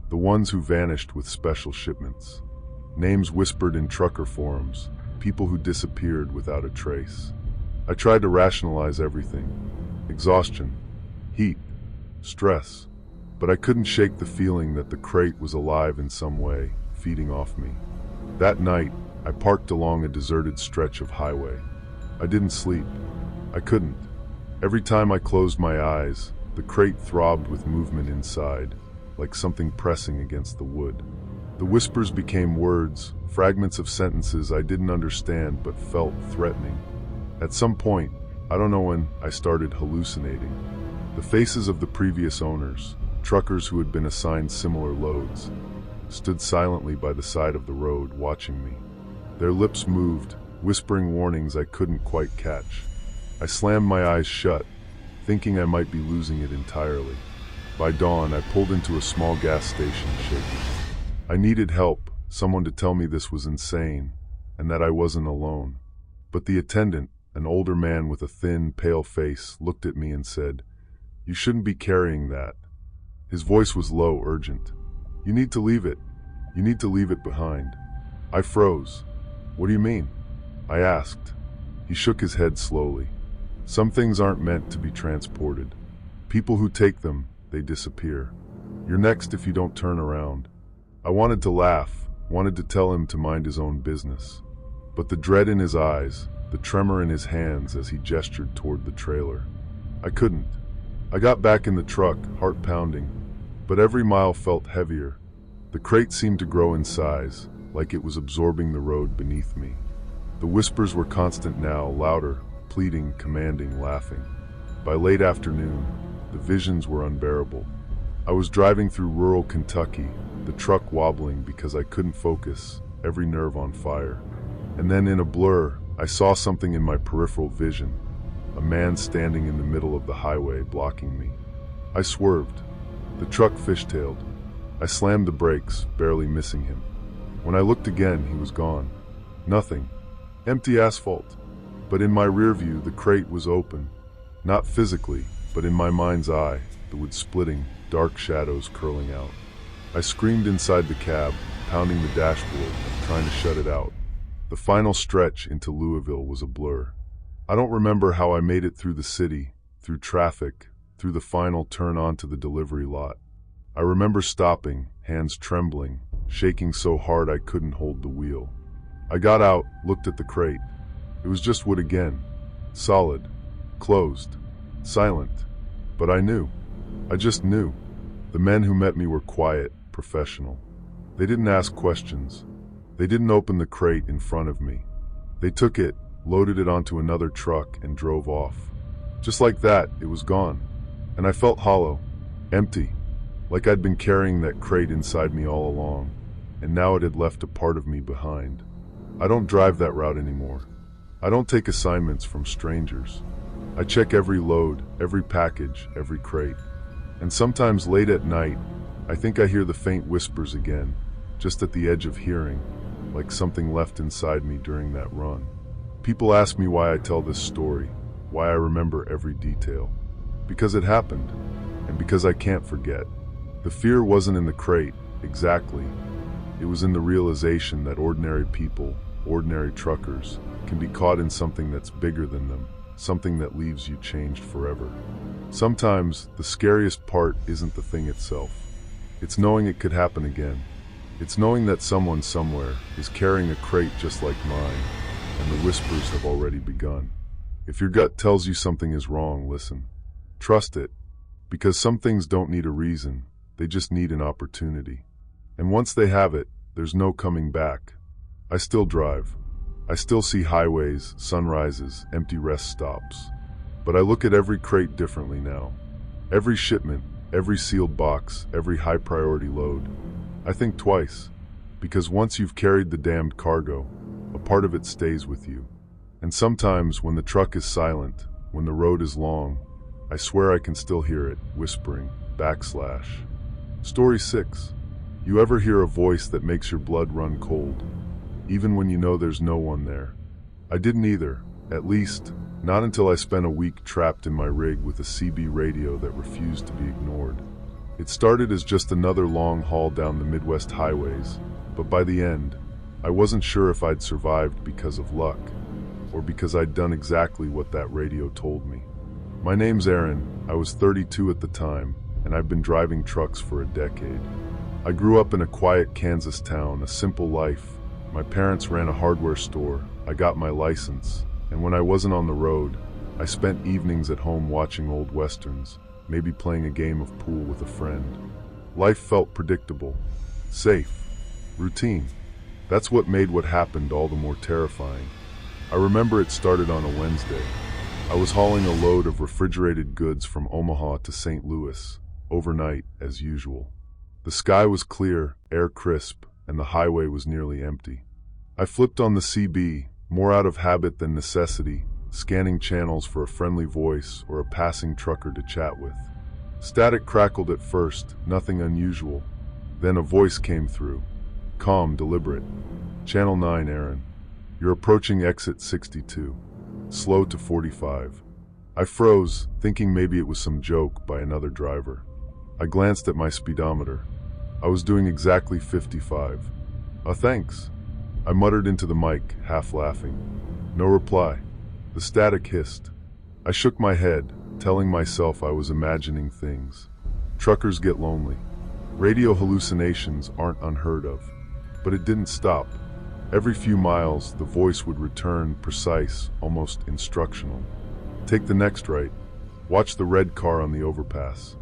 the ones who vanished with special shipments. Names whispered in trucker forums, people who disappeared without a trace. I tried to rationalize everything. Exhaustion, heat, stress. But I couldn't shake the feeling that the crate was alive in some way, feeding off me. That night, I parked along a deserted stretch of highway. I didn't sleep. I couldn't. Every time I closed my eyes, the crate throbbed with movement inside, like something pressing against the wood. The whispers became words, fragments of sentences I didn't understand but felt threatening. At some point, I don't know when, I started hallucinating. The faces of the previous owners, truckers who had been assigned similar loads, stood silently by the side of the road watching me. Their lips moved, whispering warnings I couldn't quite catch. I slammed my eyes shut, thinking I might be losing it entirely. By dawn, I pulled into a small gas station shaking. I needed help, someone to tell me this was insane, and that I wasn't alone. But the attendant, an older man with a thin, pale face, looked at me and said, "You shouldn't be carrying that." His voice was low, urgent. "You need to leave it. You need to leave it behind." I froze. "What do you mean?" I asked. He shook his head slowly. "Some things aren't meant to be transported. People who take them, they disappear. You're next if you don't turn around." I wanted to laugh, wanted to tell him to mind his own business. But the dread in his eyes, the tremor in his hands as he gestured toward the trailer. I couldn't. I got back in the truck, heart pounding, but every mile felt heavier. The crate seemed to grow in size, like it was absorbing the road beneath me. The whispers were constant now, louder, pleading, commanding, laughing. By late afternoon, the visions were unbearable. I was driving through rural Kentucky, the truck wobbling because I couldn't focus, every nerve on fire. And then in a blur, I saw something in my peripheral vision, a man standing in the middle of the highway blocking me. I swerved. The truck fishtailed. I slammed the brakes, barely missing him. When I looked again, he was gone. Nothing. Empty asphalt. But in my rear view, the crate was open. Not physically, but in my mind's eye, the wood splitting, dark shadows curling out. I screamed inside the cab, pounding the dashboard, trying to shut it out. The final stretch into Louisville was a blur. I don't remember how I made it through the city, through traffic, through the final turn onto the delivery lot. I remember stopping, hands trembling, shaking so hard I couldn't hold the wheel. I got out, looked at the crate. It was just wood again. Solid. Closed. Silent. But I knew. I just knew. The men who met me were quiet, professional. They didn't ask questions. They didn't open the crate in front of me. They took it, loaded it onto another truck, and drove off. Just like that, it was gone. And I felt hollow, empty, like I'd been carrying that crate inside me all along, and now it had left a part of me behind. I don't drive that route anymore. I don't take assignments from strangers. I check every load, every package, every crate. And sometimes late at night, I think I hear the faint whispers again, just at the edge of hearing, like something left inside me during that run. People ask me why I tell this story, why I remember every detail. Because it happened, and because I can't forget. The fear wasn't in the crate, exactly. It was in the realization that ordinary people, ordinary truckers, can be caught in something that's bigger than them, something that leaves you changed forever. Sometimes, the scariest part isn't the thing itself. It's knowing it could happen again. It's knowing that someone somewhere is carrying a crate just like mine, and the whispers have already begun. If your gut tells you something is wrong, listen. Trust it, because some things don't need a reason, they just need an opportunity. And once they have it, there's no coming back. I still drive. I still see highways, sunrises, empty rest stops. But I look at every crate differently now. Every shipment, every sealed box, every high-priority load. I think twice, because once you've carried the damned cargo, a part of it stays with you. And sometimes when the truck is silent, when the road is long, I swear I can still hear it, whispering, /. Story 6. You ever hear a voice that makes your blood run cold, even when you know there's no one there? I didn't either, at least, not until I spent a week trapped in my rig with a CB radio that refused to be ignored. It started as just another long haul down the Midwest highways, but by the end, I wasn't sure if I'd survived because of luck, or because I'd done exactly what that radio told me. My name's Aaron, I was 32 at the time, and I've been driving trucks for a decade. I grew up in a quiet Kansas town, a simple life. My parents ran a hardware store, I got my license, and when I wasn't on the road, I spent evenings at home watching old westerns, maybe playing a game of pool with a friend. Life felt predictable, safe, routine. That's what made what happened all the more terrifying. I remember it started on a Wednesday. I was hauling a load of refrigerated goods from Omaha to St. Louis, overnight as usual. The sky was clear, air crisp, and the highway was nearly empty. I flipped on the CB, more out of habit than necessity, scanning channels for a friendly voice or a passing trucker to chat with. Static crackled at first, nothing unusual. Then a voice came through. Calm, deliberate. Channel 9, Aaron. You're approaching exit 62. Slow to 45. I froze, thinking maybe it was some joke by another driver. I glanced at my speedometer. I was doing exactly 55. Thanks. I muttered into the mic, half laughing. No reply. The static hissed. I shook my head, telling myself I was imagining things. Truckers get lonely. Radio hallucinations aren't unheard of. But it didn't stop. Every few miles, the voice would return, precise, almost instructional. Take the next right. Watch the red car on the overpass.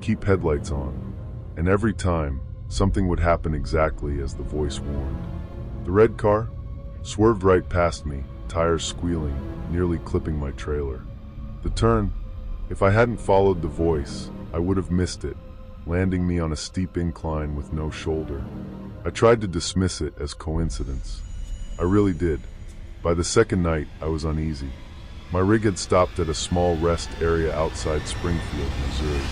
Keep headlights on. And every time, something would happen exactly as the voice warned. The red car swerved right past me, tires squealing, nearly clipping my trailer. The turn, if I hadn't followed the voice, I would have missed it, landing me on a steep incline with no shoulder. I tried to dismiss it as coincidence. I really did. By the second night, I was uneasy. My rig had stopped at a small rest area outside Springfield, Missouri.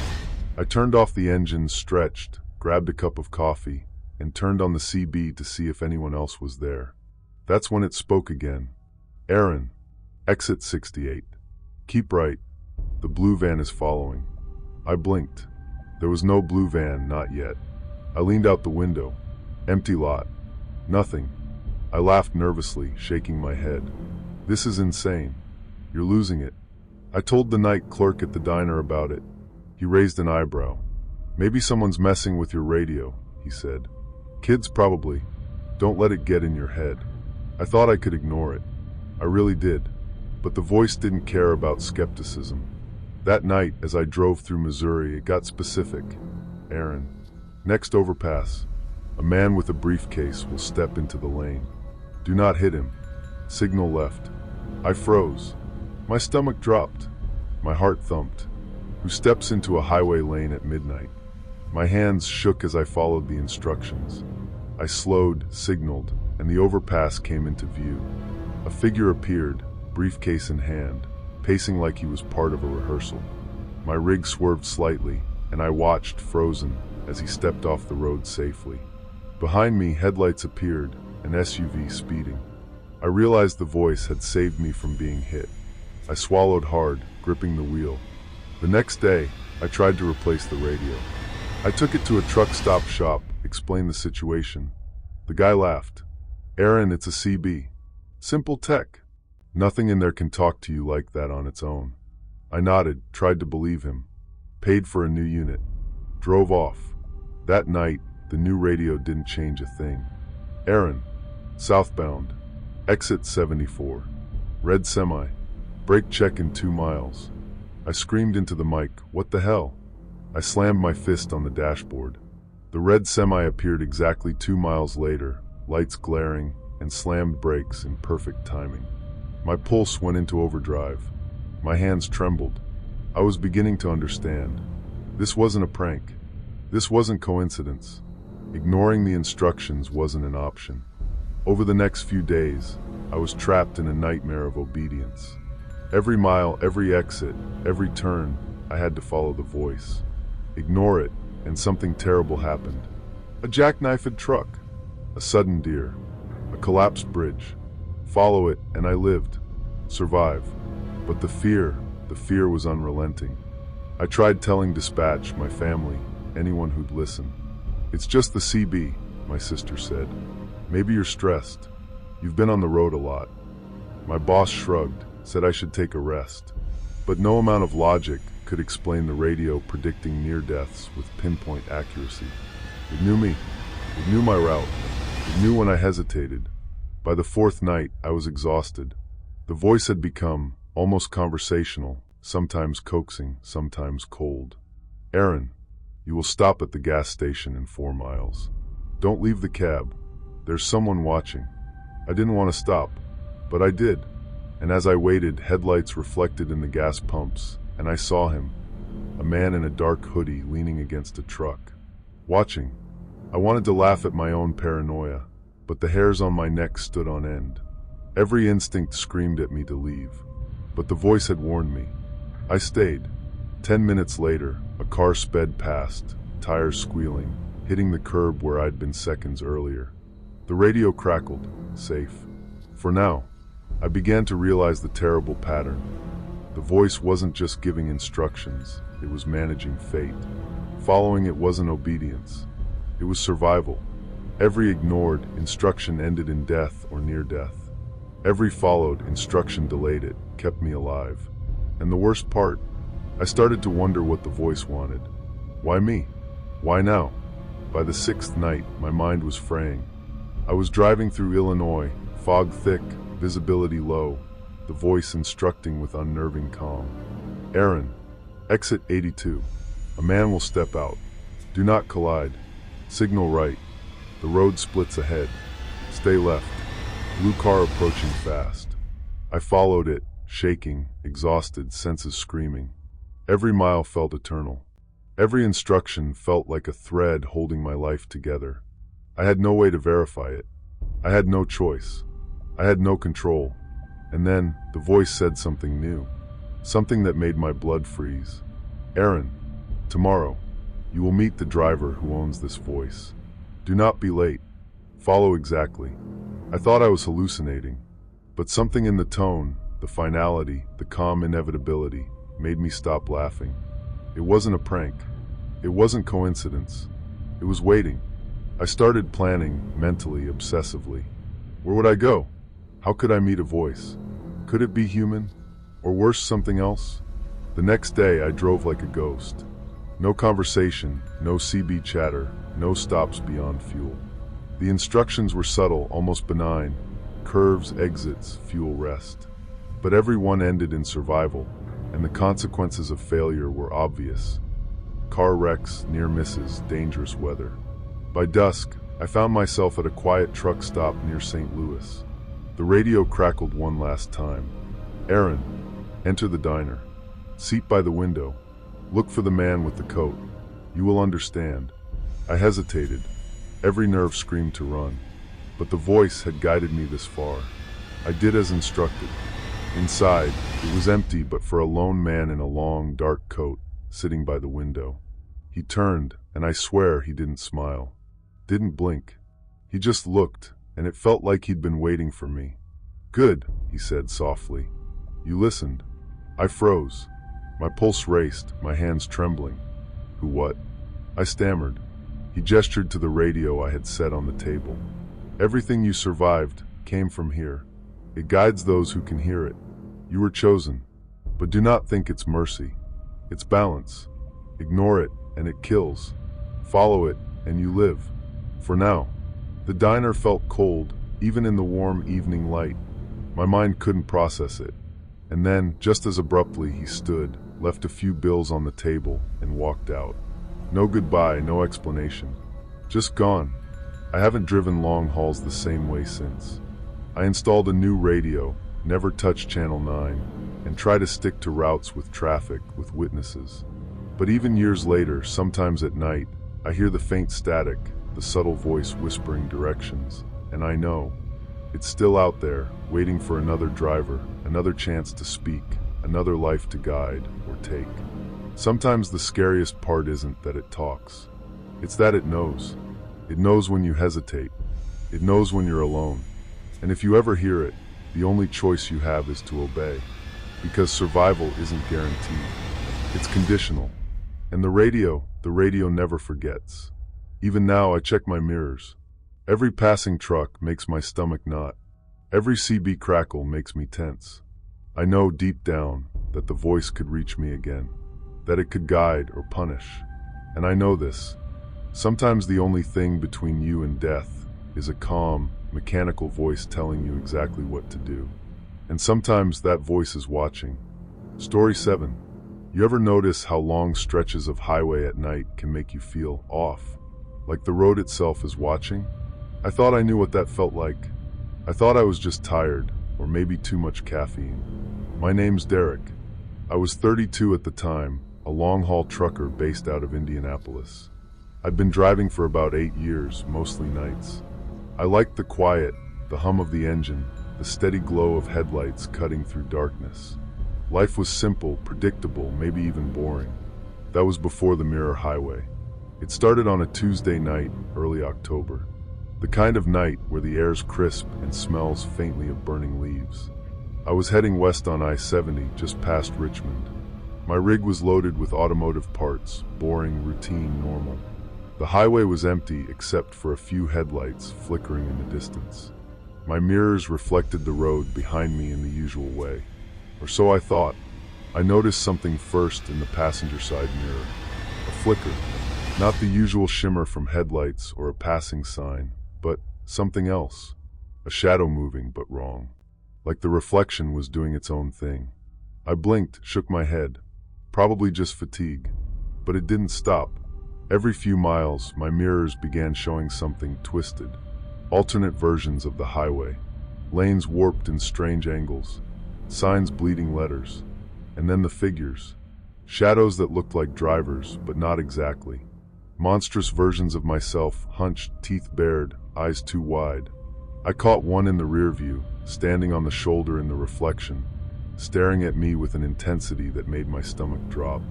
I turned off the engine, stretched, grabbed a cup of coffee, and turned on the CB to see if anyone else was there. That's when it spoke again. Aaron, exit 68. Keep right. The blue van is following. I blinked. There was no blue van, not yet. I leaned out the window. Empty lot. Nothing. I laughed nervously, shaking my head. This is insane. You're losing it. I told the night clerk at the diner about it. He raised an eyebrow. Maybe someone's messing with your radio, he said. Kids probably. Don't let it get in your head. I thought I could ignore it. I really did. But the voice didn't care about skepticism. That night, as I drove through Missouri, it got specific. Aaron. Next overpass. A man with a briefcase will step into the lane. Do not hit him. Signal left. I froze. My stomach dropped. My heart thumped. Who steps into a highway lane at midnight? My hands shook as I followed the instructions. I slowed, signaled, and the overpass came into view. A figure appeared, briefcase in hand, pacing like he was part of a rehearsal. My rig swerved slightly, and I watched, frozen, as he stepped off the road safely. Behind me, headlights appeared, an SUV speeding. I realized the voice had saved me from being hit. I swallowed hard, gripping the wheel. The next day, I tried to replace the radio. I took it to a truck stop shop, explained the situation. The guy laughed. Aaron, it's a CB. Simple tech. Nothing in there can talk to you like that on its own. I nodded, tried to believe him. Paid for a new unit. Drove off. That night, the new radio didn't change a thing. Aaron, southbound, exit 74. Red semi. Brake check in 2 miles. I screamed into the mic, what the hell? I slammed my fist on the dashboard. The red semi appeared exactly 2 miles later, lights glaring, and slammed brakes in perfect timing. My pulse went into overdrive. My hands trembled. I was beginning to understand. This wasn't a prank. This wasn't coincidence. Ignoring the instructions wasn't an option. Over the next few days, I was trapped in a nightmare of obedience. Every mile, every exit, every turn, I had to follow the voice. Ignore it, and something terrible happened. A jackknifed truck, a sudden deer, a collapsed bridge. Follow it, and I lived. Survive. But the fear was unrelenting. I tried telling dispatch, my family, anyone who'd listen. It's just the CB, my sister said. Maybe you're stressed. You've been on the road a lot. My boss shrugged, said I should take a rest. But no amount of logic could explain the radio predicting near deaths with pinpoint accuracy. It knew me. It knew my route. It knew when I hesitated. By the fourth night, I was exhausted. The voice had become almost conversational, sometimes coaxing, sometimes cold. Aaron, you will stop at the gas station in 4 miles. Don't leave the cab. There's someone watching. I didn't want to stop, but I did. And as I waited, headlights reflected in the gas pumps, and I saw him, a man in a dark hoodie leaning against a truck. Watching. I wanted to laugh at my own paranoia, but the hairs on my neck stood on end. Every instinct screamed at me to leave, but the voice had warned me. I stayed. 10 minutes later, a car sped past, tires squealing, hitting the curb where I'd been seconds earlier. The radio crackled, safe. For now, I began to realize the terrible pattern. The voice wasn't just giving instructions, it was managing fate. Following it wasn't obedience, it was survival. Every ignored instruction ended in death or near death. Every followed instruction delayed it, kept me alive. And the worst part, I started to wonder what the voice wanted. Why me? Why now? By the 6th night, my mind was fraying. I was driving through Illinois, fog thick, visibility low, the voice instructing with unnerving calm. Aaron, exit 82. A man will step out. Do not collide. Signal right. The road splits ahead. Stay left. Blue car approaching fast. I followed it, shaking, exhausted, senses screaming. Every mile felt eternal. Every instruction felt like a thread holding my life together. I had no way to verify it. I had no choice. I had no control. And then, the voice said something new. Something that made my blood freeze. Aaron, tomorrow, you will meet the driver who owns this voice. Do not be late. Follow exactly. I thought I was hallucinating, but something in the tone, the finality, the calm inevitability, made me stop laughing. It wasn't a prank. It wasn't coincidence. It was waiting. I started planning, mentally, obsessively. Where would I go? How could I meet a voice? Could it be human? Or worse, something else? The next day, I drove like a ghost. No conversation, no CB chatter, no stops beyond fuel. The instructions were subtle, almost benign. Curves, exits, fuel, rest. But every one ended in survival, and the consequences of failure were obvious. Car wrecks, near misses, dangerous weather. By dusk, I found myself at a quiet truck stop near St. Louis. The radio crackled one last time. Aaron, enter the diner. Seat by the window. Look for the man with the coat. You will understand. I hesitated. Every nerve screamed to run. But the voice had guided me this far. I did as instructed. Inside, it was empty but for a lone man in a long, dark coat, sitting by the window. He turned, and I swear he didn't smile. Didn't blink. He just looked, and it felt like he'd been waiting for me. Good, he said softly. You listened. I froze. My pulse raced, my hands trembling. Who what? I stammered. He gestured to the radio I had set on the table. Everything you survived came from here. It guides those who can hear it. You were chosen. But do not think it's mercy. It's balance. Ignore it, and it kills. Follow it, and you live. For now. The diner felt cold, even in the warm evening light. My mind couldn't process it. And then, just as abruptly, he stood, left a few bills on the table, and walked out. No goodbye, no explanation. Just gone. I haven't driven long hauls the same way since. I installed a new radio, never touched Channel 9, and try to stick to routes with traffic, with witnesses. But even years later, sometimes at night, I hear the faint static, the subtle voice whispering directions, and I know it's still out there, waiting for another driver, another chance to speak, another life to guide or take. Sometimes the scariest part isn't that it talks. It's that it knows. It knows when you hesitate. It knows when you're alone. And if you ever hear it, the only choice you have is to obey. Because survival isn't guaranteed. It's conditional. And the radio never forgets. Even now, I check my mirrors. Every passing truck makes my stomach knot. Every CB crackle makes me tense. I know deep down that the voice could reach me again, that it could guide or punish. And I know this. Sometimes the only thing between you and death is a calm, mechanical voice telling you exactly what to do. And sometimes that voice is watching. Story 7. You ever notice how long stretches of highway at night can make you feel off? Like the road itself is watching? I thought I knew what that felt like. I thought I was just tired, or maybe too much caffeine. My name's Derek. I was 32 at the time, a long-haul trucker based out of Indianapolis. I'd been driving for about 8 years, mostly nights. I liked the quiet, the hum of the engine, the steady glow of headlights cutting through darkness. Life was simple, predictable, maybe even boring. That was before the Mirror Highway. It started on a Tuesday night, early October. The kind of night where the air's crisp and smells faintly of burning leaves. I was heading west on I-70, just past Richmond. My rig was loaded with automotive parts, boring, routine, normal. The highway was empty except for a few headlights flickering in the distance. My mirrors reflected the road behind me in the usual way. Or so I thought. I noticed something first in the passenger side mirror. A flicker. Not the usual shimmer from headlights or a passing sign, but something else. A shadow moving, but wrong. Like the reflection was doing its own thing. I blinked, shook my head. Probably just fatigue. But it didn't stop. Every few miles, my mirrors began showing something twisted. Alternate versions of the highway. Lanes warped in strange angles. Signs bleeding letters. And then the figures. Shadows that looked like drivers, but not exactly. Monstrous versions of myself, hunched, teeth bared, eyes too wide. I caught one in the rear view, standing on the shoulder in the reflection, staring at me with an intensity that made my stomach drop.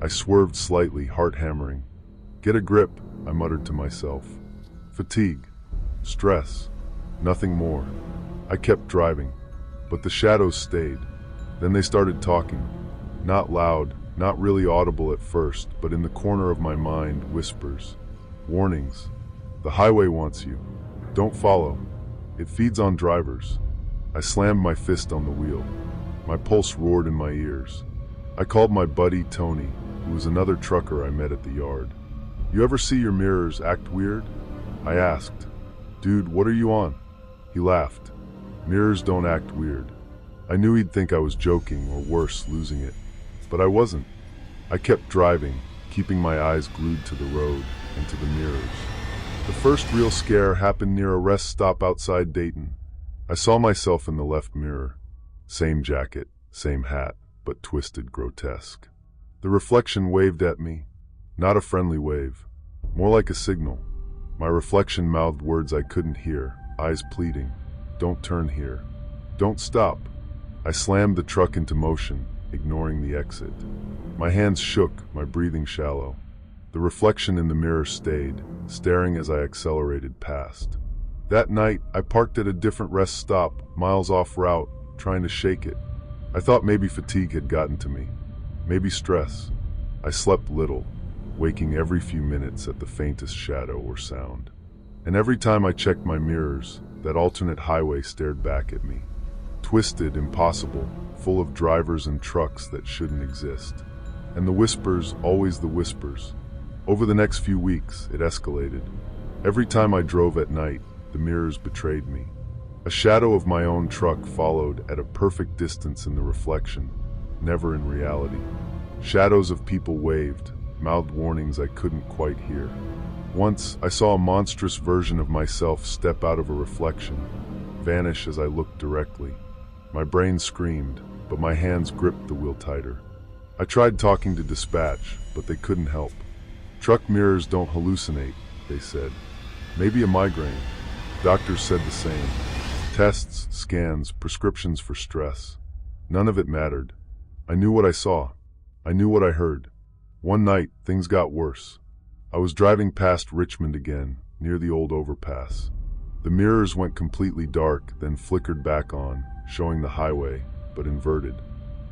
I swerved slightly, heart hammering. Get a grip, I muttered to myself. Fatigue. Stress. Nothing more. I kept driving, but the shadows stayed. Then they started talking. Not loud, not really audible at first, but in the corner of my mind, whispers. Warnings. The highway wants you. Don't follow. It feeds on drivers. I slammed my fist on the wheel. My pulse roared in my ears. I called my buddy Tony, who was another trucker I met at the yard. You ever see your mirrors act weird? I asked. Dude, what are you on? He laughed. Mirrors don't act weird. I knew he'd think I was joking or worse, losing it. But I wasn't. I kept driving, keeping my eyes glued to the road and to the mirrors. The first real scare happened near a rest stop outside Dayton. I saw myself in the left mirror. Same jacket, same hat, but twisted, grotesque. The reflection waved at me. Not a friendly wave. More like a signal. My reflection mouthed words I couldn't hear, eyes pleading. Don't turn here. Don't stop. I slammed the truck into motion, ignoring the exit. My hands shook, my breathing shallow. The reflection in the mirror stayed, staring as I accelerated past. That night, I parked at a different rest stop, miles off route, trying to shake it. I thought maybe fatigue had gotten to me. Maybe stress. I slept little, waking every few minutes at the faintest shadow or sound. And every time I checked my mirrors, that alternate highway stared back at me. Twisted, impossible, full of drivers and trucks that shouldn't exist. And the whispers, always the whispers. Over the next few weeks, it escalated. Every time I drove at night, the mirrors betrayed me. A shadow of my own truck followed at a perfect distance in the reflection, never in reality. Shadows of people waved, mouthed warnings I couldn't quite hear. Once, I saw a monstrous version of myself step out of a reflection. vanish as I looked directly. My brain screamed, but my hands gripped the wheel tighter. I tried talking to dispatch, but they couldn't help. Truck mirrors don't hallucinate, they said. Maybe a migraine. Doctors said the same. Tests, scans, prescriptions for stress. None of it mattered. I knew what I saw. I knew what I heard. One night, things got worse. I was driving past Richmond again, near the old overpass. The mirrors went completely dark, then flickered back on, showing the highway, but inverted.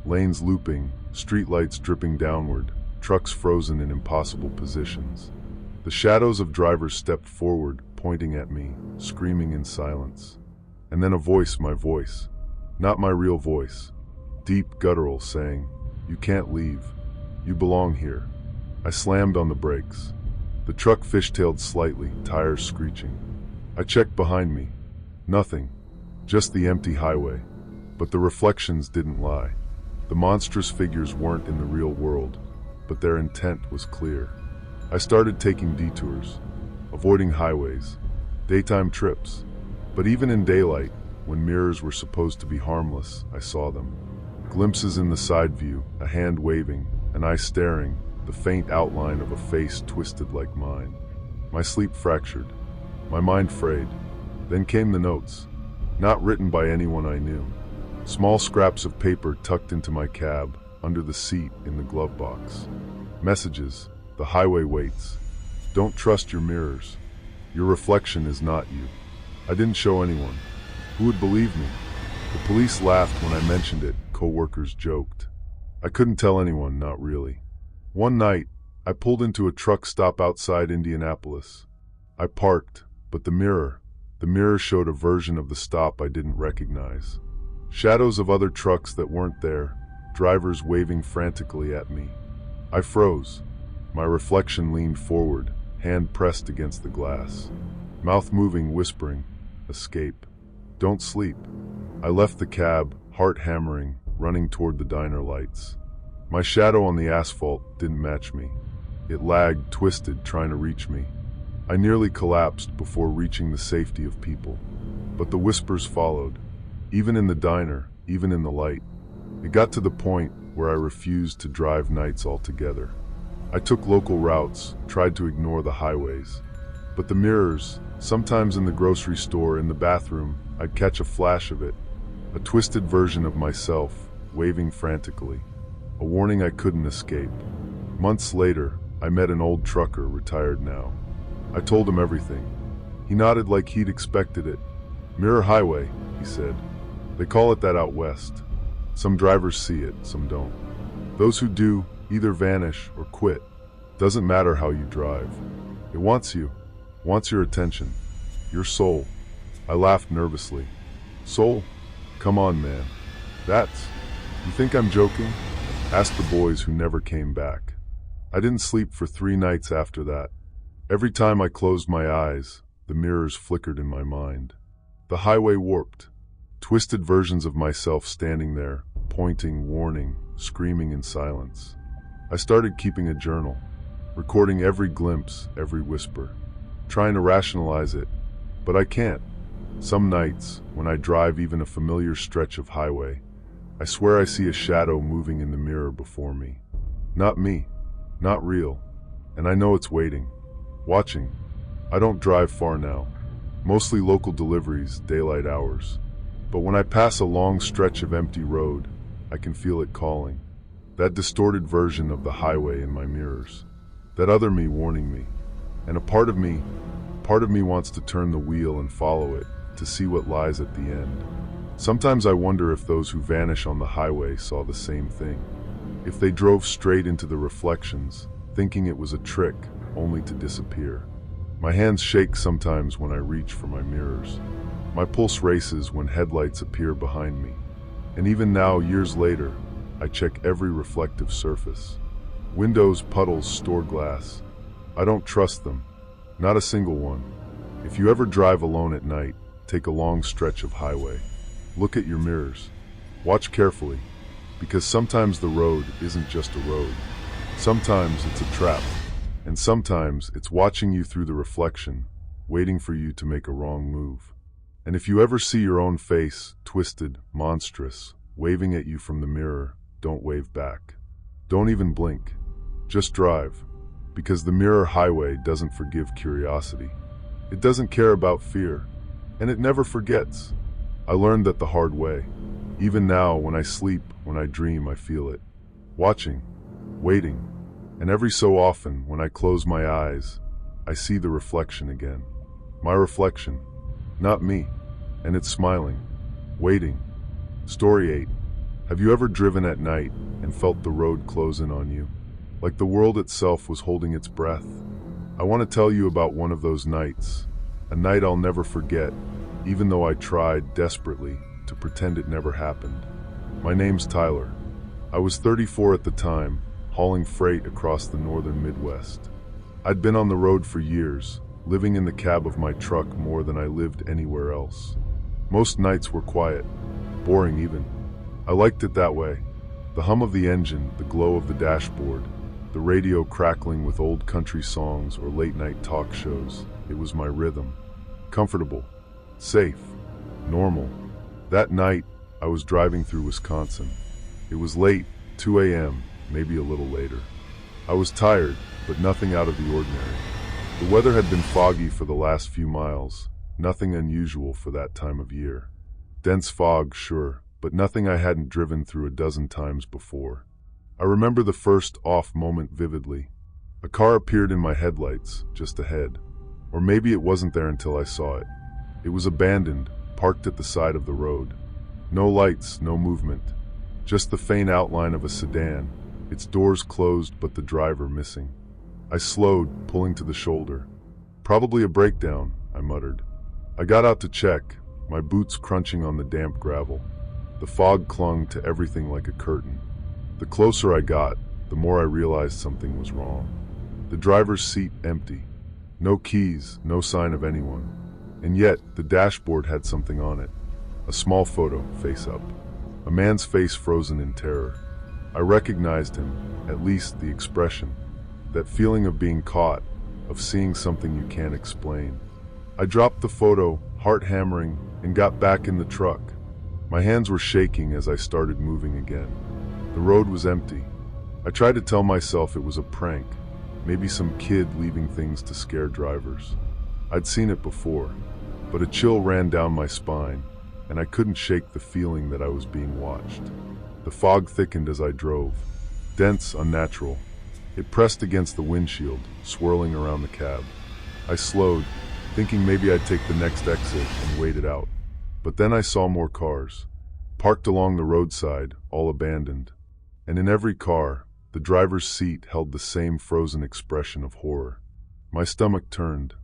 Lanes looping, streetlights dripping downward, trucks frozen in impossible positions. The shadows of drivers stepped forward, pointing at me, screaming in silence. And then a voice, my voice. Not my real voice. Deep, guttural, saying, "You can't leave. You belong here." I slammed on the brakes. The truck fishtailed slightly, tires screeching. I checked behind me. Nothing. Just the empty highway. But the reflections didn't lie. The monstrous figures weren't in the real world, but their intent was clear. I started taking detours, avoiding highways, daytime trips. But even in daylight, when mirrors were supposed to be harmless, I saw them. Glimpses in the side view, a hand waving, an eye staring, the faint outline of a face twisted like mine. My sleep fractured. My mind frayed. Then came the notes, not written by anyone I knew. Small scraps of paper tucked into my cab, under the seat in the glove box. Messages, the highway waits. Don't trust your mirrors. Your reflection is not you. I didn't show anyone. Who would believe me? The police laughed when I mentioned it, co-workers joked. I couldn't tell anyone, not really. One night, I pulled into a truck stop outside Indianapolis. I parked, but the mirror showed a version of the stop I didn't recognize. Shadows of other trucks that weren't there, drivers waving frantically at me. I froze. My reflection leaned forward, hand pressed against the glass. Mouth moving, whispering, "Escape. Don't sleep." I left the cab, heart hammering, running toward the diner lights. My shadow on the asphalt didn't match me. It lagged, twisted, trying to reach me. I nearly collapsed before reaching the safety of people. But the whispers followed. Even in the diner, even in the light. It got to the point where I refused to drive nights altogether. I took local routes, tried to ignore the highways. But the mirrors, sometimes in the grocery store, in the bathroom, I'd catch a flash of it. A twisted version of myself, waving frantically. A warning I couldn't escape. Months later, I met an old trucker, retired now. I told him everything. He nodded like he'd expected it. "Mirror highway," he said. "They call it that out west. Some drivers see it, some don't. Those who do either vanish or quit. Doesn't matter how you drive. It wants you, wants your attention, your soul." I laughed nervously. "Soul? Come on, man. You think I'm joking?" Asked the boys who never came back. I didn't sleep for 3 nights after that. Every time I closed my eyes, the mirrors flickered in my mind. The highway warped. Twisted versions of myself standing there, pointing, warning, screaming in silence. I started keeping a journal, recording every glimpse, every whisper, trying to rationalize it, but I can't. Some nights, when I drive even a familiar stretch of highway, I swear I see a shadow moving in the mirror before me. Not me, not real, and I know it's waiting, watching. I don't drive far now, mostly local deliveries, daylight hours. But when I pass a long stretch of empty road, I can feel it calling. That distorted version of the highway in my mirrors. That other me warning me. And a part of me wants to turn the wheel and follow it, to see what lies at the end. Sometimes I wonder if those who vanish on the highway saw the same thing. If they drove straight into the reflections, thinking it was a trick, only to disappear. My hands shake sometimes when I reach for my mirrors. My pulse races when headlights appear behind me. And even now, years later, I check every reflective surface. Windows, puddles, store glass. I don't trust them. Not a single one. If you ever drive alone at night, take a long stretch of highway. Look at your mirrors. Watch carefully, because sometimes the road isn't just a road. Sometimes it's a trap, and sometimes it's watching you through the reflection, waiting for you to make a wrong move. And if you ever see your own face, twisted, monstrous, waving at you from the mirror, don't wave back. Don't even blink. Just drive. Because the mirror highway doesn't forgive curiosity. It doesn't care about fear. And it never forgets. I learned that the hard way. Even now, when I sleep, when I dream, I feel it. Watching, waiting, and every so often, when I close my eyes, I see the reflection again. My reflection, not me, and it's smiling, waiting. Story 8. Have you ever driven at night and felt the road close in on you? Like the world itself was holding its breath? I want to tell you about one of those nights, a night I'll never forget, even though I tried desperately to pretend it never happened. My name's Tyler. I was 34 at the time, hauling freight across the northern Midwest. I'd been on the road for years, living in the cab of my truck more than I lived anywhere else. Most nights were quiet, boring even. I liked it that way. The hum of the engine, the glow of the dashboard, the radio crackling with old country songs or late-night talk shows. It was my rhythm. Comfortable, safe, normal. That night, I was driving through Wisconsin. It was late, 2 a.m., maybe a little later. I was tired, but nothing out of the ordinary. The weather had been foggy for the last few miles, nothing unusual for that time of year. Dense fog, sure, but nothing I hadn't driven through a dozen times before. I remember the first off moment vividly. A car appeared in my headlights, just ahead. Or maybe it wasn't there until I saw it. It was abandoned, parked at the side of the road. No lights, no movement. Just the faint outline of a sedan, its doors closed but the driver missing. I slowed, pulling to the shoulder. Probably a breakdown, I muttered. I got out to check, my boots crunching on the damp gravel. The fog clung to everything like a curtain. The closer I got, the more I realized something was wrong. The driver's seat empty. No keys, no sign of anyone. And yet, the dashboard had something on it. A small photo, face up. A man's face frozen in terror. I recognized him, at least the expression. That feeling of being caught, of seeing something you can't explain. I dropped the photo, heart hammering, and got back in the truck. My hands were shaking as I started moving again. The road was empty. I tried to tell myself it was a prank, maybe some kid leaving things to scare drivers. I'd seen it before, but a chill ran down my spine, and I couldn't shake the feeling that I was being watched. The fog thickened as I drove, dense, unnatural. It pressed against the windshield, swirling around the cab. I slowed, thinking maybe I'd take the next exit and wait it out. But then I saw more cars, parked along the roadside, all abandoned. And in every car, the driver's seat held the same frozen expression of horror. My stomach turned.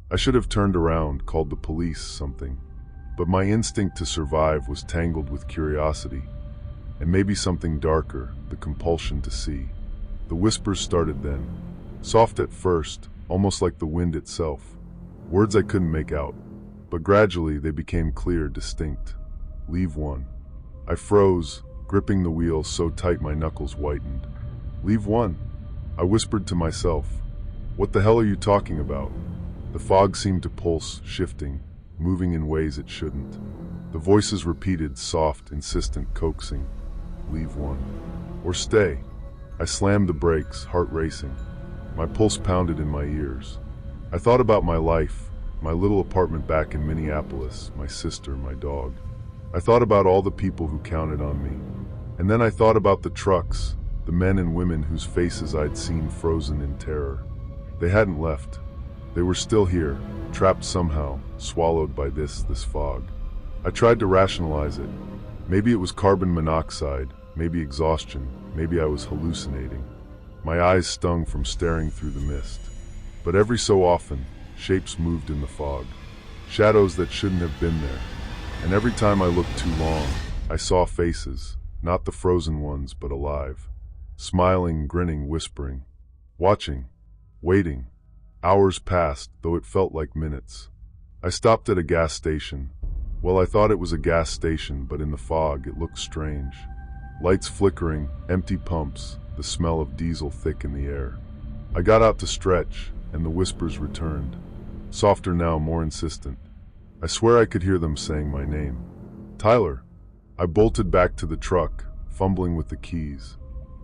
I should have turned around, called the police, something. But my instinct to survive was tangled with curiosity, and maybe something darker, the compulsion to see. The whispers started then, soft at first, almost like the wind itself. Words I couldn't make out, but gradually they became clear, distinct. Leave one. I froze, gripping the wheel so tight my knuckles whitened. Leave one, I whispered to myself. What the hell are you talking about? The fog seemed to pulse, shifting, moving in ways it shouldn't. The voices repeated, soft, insistent, coaxing. Leave one. Or stay. I slammed the brakes, heart racing. My pulse pounded in my ears. I thought about my life, my little apartment back in Minneapolis, my sister, my dog. I thought about all the people who counted on me. And then I thought about the trucks, the men and women whose faces I'd seen frozen in terror. They hadn't left. They were still here, trapped somehow, swallowed by this fog. I tried to rationalize it. Maybe it was carbon monoxide, maybe exhaustion, maybe I was hallucinating. My eyes stung from staring through the mist. But every so often, shapes moved in the fog. Shadows that shouldn't have been there. And every time I looked too long, I saw faces, not the frozen ones, but alive. Smiling, grinning, whispering. Watching. Waiting. Hours passed, though it felt like minutes. I stopped at a gas station. Well, I thought it was a gas station, but in the fog it looked strange. Lights flickering, empty pumps, the smell of diesel thick in the air. I got out to stretch, and the whispers returned. Softer now, more insistent. I swear I could hear them saying my name. Tyler. I bolted back to the truck, fumbling with the keys.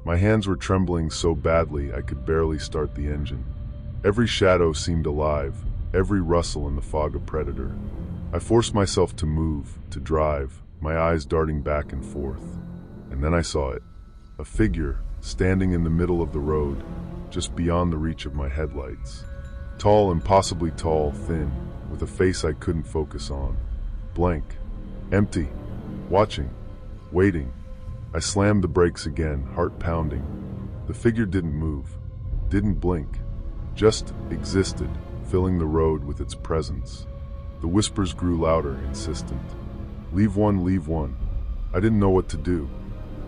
My hands were trembling so badly I could barely start the engine. Every shadow seemed alive, every rustle in the fog a predator. I forced myself to move, to drive, my eyes darting back and forth. And then I saw it. A figure, standing in the middle of the road, just beyond the reach of my headlights. Tall, impossibly tall, thin, with a face I couldn't focus on. Blank. Empty. Watching. Waiting. I slammed the brakes again, heart pounding. The figure didn't move. Didn't blink. Just existed, filling the road with its presence. The whispers grew louder, insistent. Leave one, leave one. I didn't know what to do.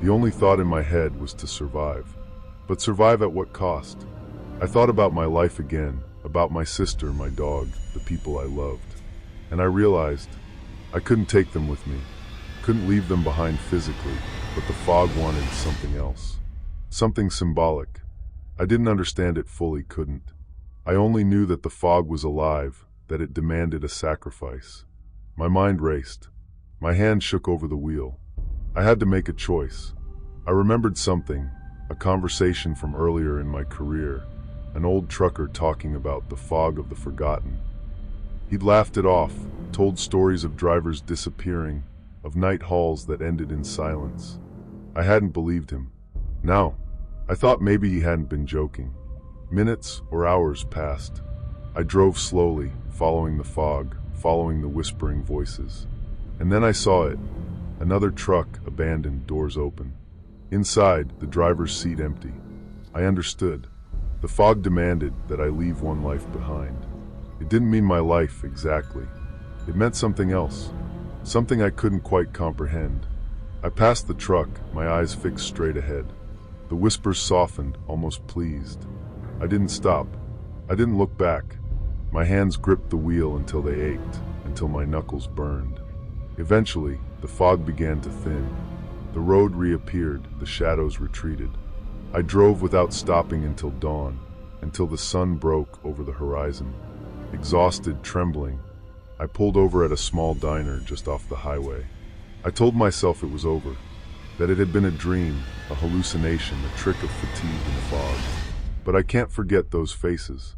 The only thought in my head was to survive. But survive at what cost? I thought about my life again, about my sister, my dog, the people I loved. And I realized I couldn't take them with me. Couldn't leave them behind physically, but the fog wanted something else. Something symbolic. I didn't understand it fully, couldn't. I only knew that the fog was alive, that it demanded a sacrifice. My mind raced. My hand shook over the wheel. I had to make a choice. I remembered something, a conversation from earlier in my career, an old trucker talking about the fog of the forgotten. He'd laughed it off, told stories of drivers disappearing, of night hauls that ended in silence. I hadn't believed him. Now, I thought maybe he hadn't been joking. Minutes or hours passed. I drove slowly, following the fog, following the whispering voices. And then I saw it. Another truck, abandoned, doors open. Inside, the driver's seat empty. I understood. The fog demanded that I leave one life behind. It didn't mean my life, exactly. It meant something else. Something I couldn't quite comprehend. I passed the truck, my eyes fixed straight ahead. The whispers softened, almost pleased. I didn't stop. I didn't look back. My hands gripped the wheel until they ached, until my knuckles burned. Eventually, the fog began to thin. The road reappeared, the shadows retreated. I drove without stopping until dawn, until the sun broke over the horizon. Exhausted, trembling, I pulled over at a small diner just off the highway. I told myself it was over, that it had been a dream, a hallucination, a trick of fatigue and fog. But I can't forget those faces,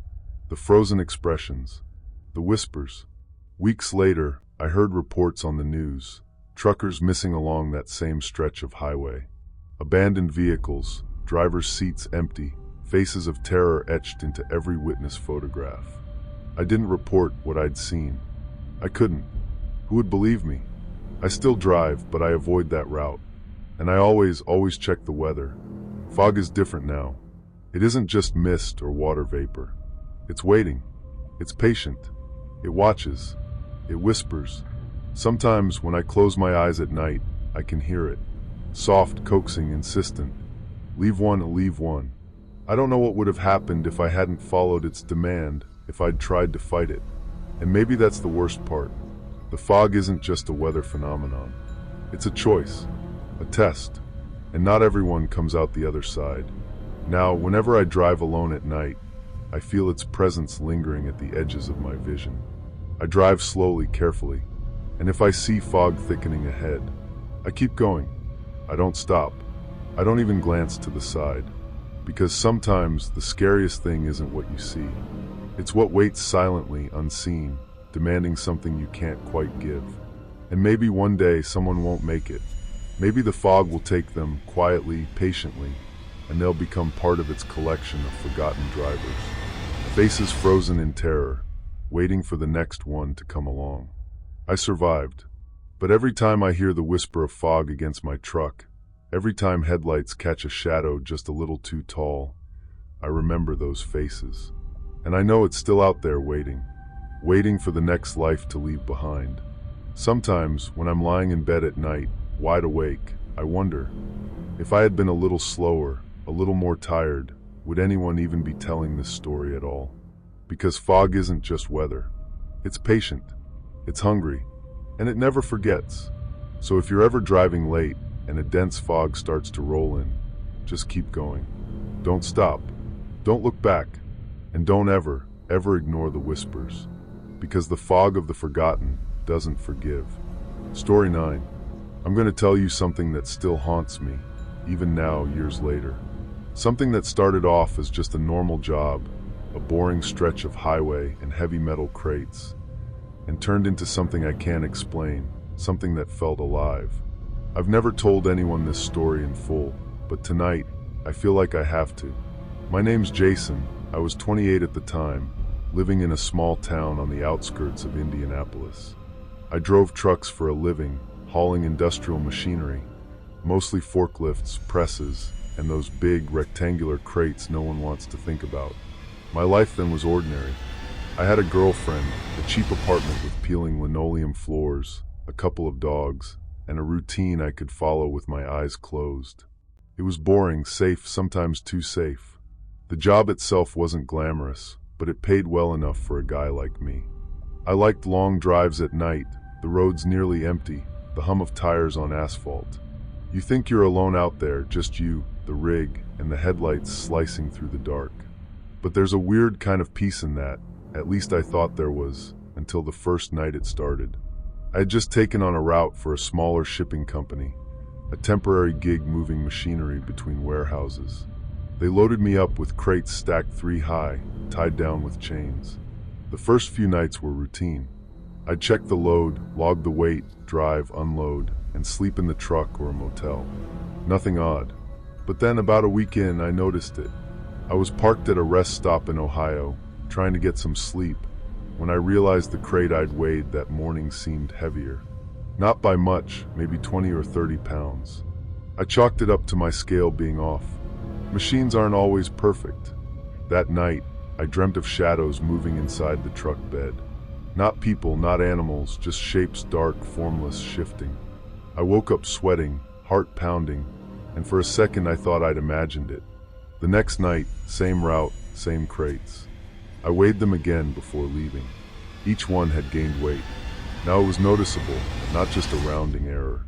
the frozen expressions, the whispers. Weeks later, I heard reports on the news, truckers missing along that same stretch of highway. Abandoned vehicles, drivers' seats empty, faces of terror etched into every witness photograph. I didn't report what I'd seen. I couldn't. Who would believe me? I still drive, but I avoid that route. And I always check the weather. Fog is different now. It isn't just mist or water vapor. It's waiting. It's patient. It watches. It whispers. Sometimes when I close my eyes at night, I can hear it. Soft, coaxing, insistent. Leave one, leave one. I don't know what would have happened if I hadn't followed its demand, if I'd tried to fight it. And maybe that's the worst part. The fog isn't just a weather phenomenon. It's a choice, a test, and not everyone comes out the other side. Now, whenever I drive alone at night, I feel its presence lingering at the edges of my vision. I drive slowly, carefully, and if I see fog thickening ahead, I keep going. I don't stop. I don't even glance to the side, because sometimes the scariest thing isn't what you see. It's what waits silently, unseen, demanding something you can't quite give. And maybe one day someone won't make it. Maybe the fog will take them quietly, patiently, and they'll become part of its collection of forgotten drivers. Faces frozen in terror, waiting for the next one to come along. I survived, but every time I hear the whisper of fog against my truck, every time headlights catch a shadow just a little too tall, I remember those faces. And I know it's still out there waiting for the next life to leave behind. Sometimes, when I'm lying in bed at night, wide awake, I wonder, if I had been a little slower, a little more tired, would anyone even be telling this story at all? Because fog isn't just weather. It's patient, it's hungry, and it never forgets. So if you're ever driving late and a dense fog starts to roll in, just keep going. Don't stop. Don't look back. And don't ever ignore the whispers. Because the fog of the forgotten doesn't forgive. Story 9. I'm going to tell you something that still haunts me, even now, years later. Something that started off as just a normal job, a boring stretch of highway and heavy metal crates, and turned into something I can't explain, something that felt alive. I've never told anyone this story in full, but tonight, I feel like I have to. My name's Jason. I was 28 at the time, living in a small town on the outskirts of Indianapolis. I drove trucks for a living, hauling industrial machinery, mostly forklifts, presses, and those big rectangular crates no one wants to think about. My life then was ordinary. I had a girlfriend, a cheap apartment with peeling linoleum floors, a couple of dogs, and a routine I could follow with my eyes closed. It was boring, safe, sometimes too safe. The job itself wasn't glamorous, but it paid well enough for a guy like me. I liked long drives at night, the roads nearly empty, the hum of tires on asphalt. You think you're alone out there, just you, the rig, and the headlights slicing through the dark. But there's a weird kind of peace in that, at least I thought there was, until the first night it started. I had just taken on a route for a smaller shipping company, a temporary gig moving machinery between warehouses. They loaded me up with crates stacked 3 high, tied down with chains. The first few nights were routine. I'd check the load, log the weight, drive, unload, and sleep in the truck or a motel. Nothing odd. But then about a week in, I noticed it. I was parked at a rest stop in Ohio, trying to get some sleep, when I realized the crate I'd weighed that morning seemed heavier. Not by much, maybe 20 or 30 pounds. I chalked it up to my scale being off. Machines aren't always perfect. That night, I dreamt of shadows moving inside the truck bed. Not people, not animals, just shapes dark, formless, shifting. I woke up sweating, heart pounding, and for a second I thought I'd imagined it. The next night, same route, same crates. I weighed them again before leaving. Each one had gained weight. Now it was noticeable, not just a rounding error.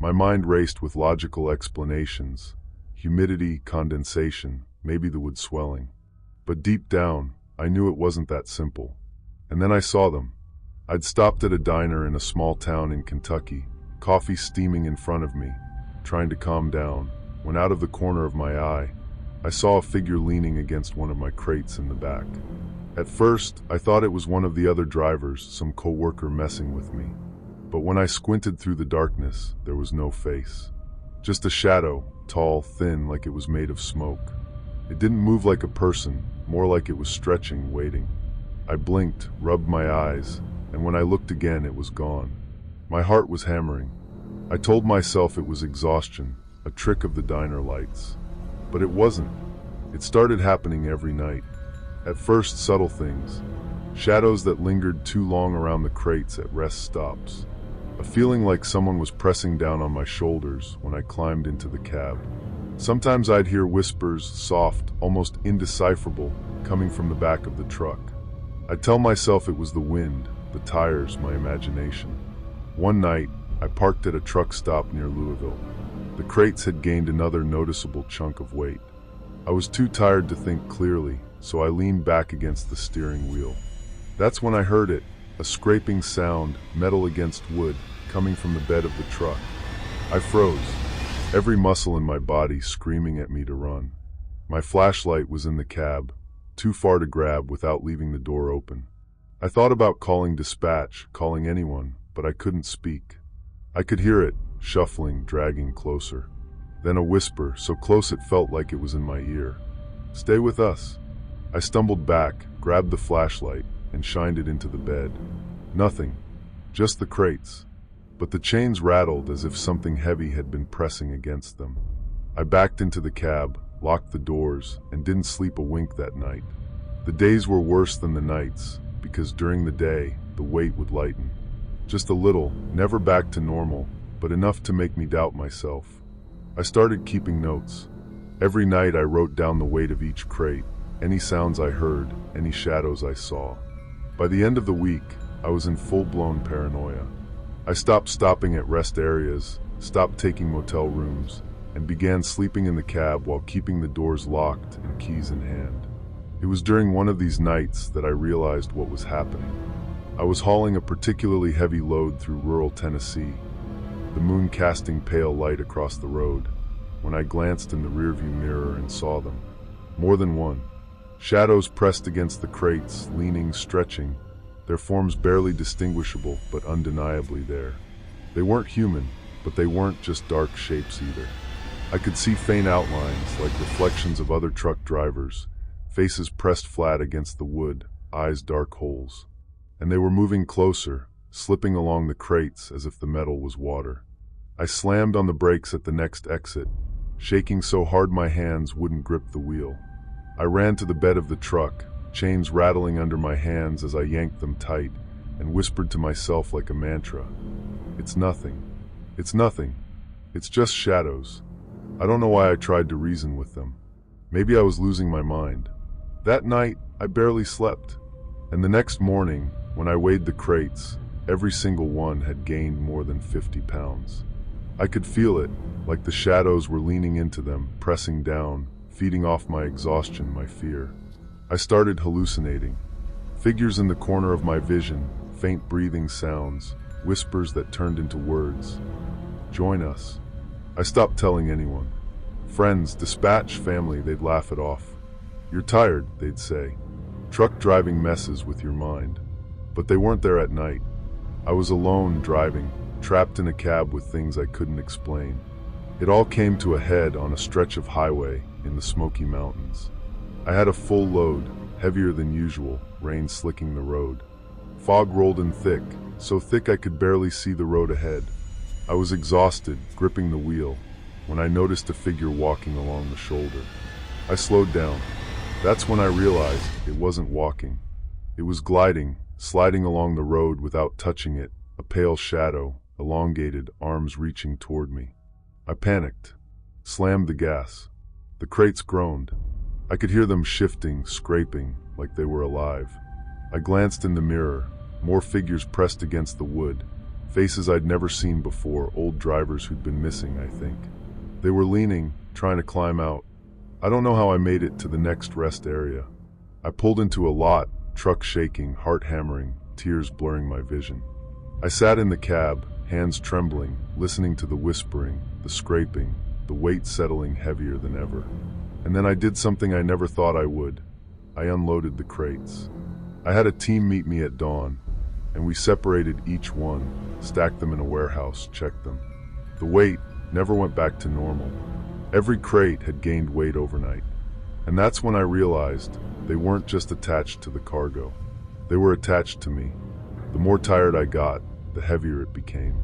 My mind raced with logical explanations. Humidity, condensation, maybe the wood swelling. But deep down, I knew it wasn't that simple. And then I saw them. I'd stopped at a diner in a small town in Kentucky, coffee steaming in front of me, trying to calm down, when out of the corner of my eye, I saw a figure leaning against one of my crates in the back. At first, I thought it was one of the other drivers, some co-worker messing with me. But when I squinted through the darkness, there was no face. Just a shadow, tall, thin, like it was made of smoke. It didn't move like a person, more like it was stretching, waiting. I blinked, rubbed my eyes, and when I looked again, it was gone. My heart was hammering. I told myself it was exhaustion, a trick of the diner lights. But it wasn't. It started happening every night. At first, subtle things. Shadows that lingered too long around the crates at rest stops. A feeling like someone was pressing down on my shoulders when I climbed into the cab. Sometimes I'd hear whispers, soft, almost indecipherable, coming from the back of the truck. I'd tell myself it was the wind, the tires, my imagination. One night, I parked at a truck stop near Louisville. The crates had gained another noticeable chunk of weight. I was too tired to think clearly, so I leaned back against the steering wheel. That's when I heard it, a scraping sound, metal against wood, coming from the bed of the truck. I froze, every muscle in my body screaming at me to run. My flashlight was in the cab, too far to grab without leaving the door open. I thought about calling dispatch, calling anyone, but I couldn't speak. I could hear it, shuffling, dragging closer. Then a whisper, so close it felt like it was in my ear. "Stay with us." I stumbled back, grabbed the flashlight, and shined it into the bed. Nothing, just the crates. But the chains rattled as if something heavy had been pressing against them. I backed into the cab, locked the doors, and didn't sleep a wink that night. The days were worse than the nights, because during the day, the weight would lighten. Just a little, never back to normal, but enough to make me doubt myself. I started keeping notes. Every night I wrote down the weight of each crate, any sounds I heard, any shadows I saw. By the end of the week, I was in full-blown paranoia. I stopped stopping at rest areas, stopped taking motel rooms, and began sleeping in the cab while keeping the doors locked and keys in hand. It was during one of these nights that I realized what was happening. I was hauling a particularly heavy load through rural Tennessee, the moon casting pale light across the road, when I glanced in the rearview mirror and saw them. More than one. Shadows pressed against the crates, leaning, stretching, their forms barely distinguishable but undeniably there. They weren't human, but they weren't just dark shapes either. I could see faint outlines, like reflections of other truck drivers, faces pressed flat against the wood, eyes dark holes. And they were moving closer, slipping along the crates as if the metal was water. I slammed on the brakes at the next exit, shaking so hard my hands wouldn't grip the wheel. I ran to the bed of the truck, chains rattling under my hands as I yanked them tight, and whispered to myself like a mantra, "It's nothing. It's nothing. It's just shadows." I don't know why I tried to reason with them. Maybe I was losing my mind. That night, I barely slept. And the next morning, when I weighed the crates, every single one had gained more than 50 pounds. I could feel it, like the shadows were leaning into them, pressing down, feeding off my exhaustion, my fear. I started hallucinating. Figures in the corner of my vision, faint breathing sounds, whispers that turned into words. "Join us." I stopped telling anyone. Friends, dispatch, family, they'd laugh it off. "You're tired," they'd say. "Truck driving messes with your mind." But they weren't there at night. I was alone, driving, trapped in a cab with things I couldn't explain. It all came to a head on a stretch of highway in the Smoky Mountains. I had a full load, heavier than usual, rain slicking the road. Fog rolled in thick, so thick I could barely see the road ahead. I was exhausted, gripping the wheel, when I noticed a figure walking along the shoulder. I slowed down. That's when I realized it wasn't walking. It was gliding, sliding along the road without touching it, a pale shadow, elongated, arms reaching toward me. I panicked, slammed the gas. The crates groaned. I could hear them shifting, scraping, like they were alive. I glanced in the mirror, more figures pressed against the wood, faces I'd never seen before, old drivers who'd been missing, I think. They were leaning, trying to climb out. I don't know how I made it to the next rest area. I pulled into a lot, truck shaking, heart hammering, tears blurring my vision. I sat in the cab, hands trembling, listening to the whispering, the scraping, the weight settling heavier than ever. And then I did something I never thought I would. I unloaded the crates. I had a team meet me at dawn, and we separated each one, stacked them in a warehouse, checked them. The weight never went back to normal. Every crate had gained weight overnight. And that's when I realized they weren't just attached to the cargo. They were attached to me. The more tired I got, the heavier it became.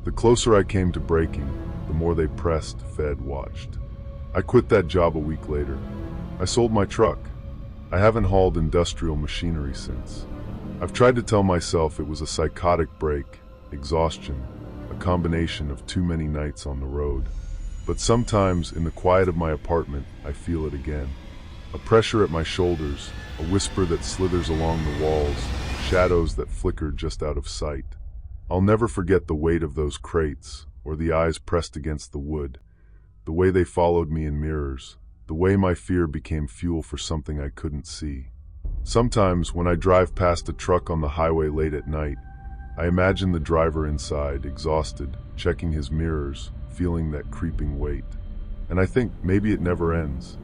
The closer I came to breaking, the more they pressed, fed, watched. I quit that job a week later. I sold my truck. I haven't hauled industrial machinery since. I've tried to tell myself it was a psychotic break, exhaustion, a combination of too many nights on the road. But sometimes, in the quiet of my apartment, I feel it again. A pressure at my shoulders, a whisper that slithers along the walls, shadows that flicker just out of sight. I'll never forget the weight of those crates, or the eyes pressed against the wood, the way they followed me in mirrors, the way my fear became fuel for something I couldn't see. Sometimes, when I drive past a truck on the highway late at night, I imagine the driver inside, exhausted, checking his mirrors, feeling that creeping weight. And I think maybe it never ends.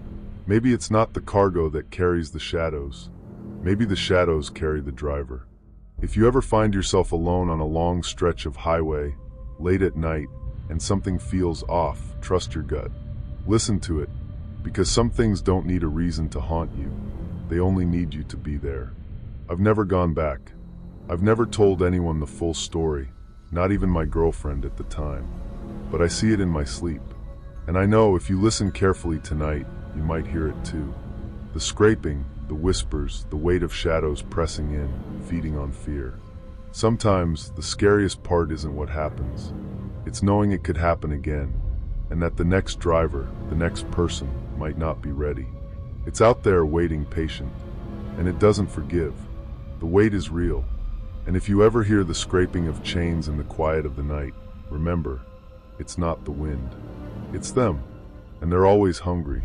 Maybe it's not the cargo that carries the shadows. Maybe the shadows carry the driver. If you ever find yourself alone on a long stretch of highway, late at night, and something feels off, trust your gut. Listen to it, because some things don't need a reason to haunt you. They only need you to be there. I've never gone back. I've never told anyone the full story, not even my girlfriend at the time. But I see it in my sleep. And I know if you listen carefully tonight, you might hear it too. The scraping, the whispers, the weight of shadows pressing in, feeding on fear. Sometimes the scariest part isn't what happens. It's knowing it could happen again, and that the next driver, the next person, might not be ready. It's out there waiting patient, and it doesn't forgive. The weight is real, and if you ever hear the scraping of chains in the quiet of the night, remember, it's not the wind. It's them, and they're always hungry.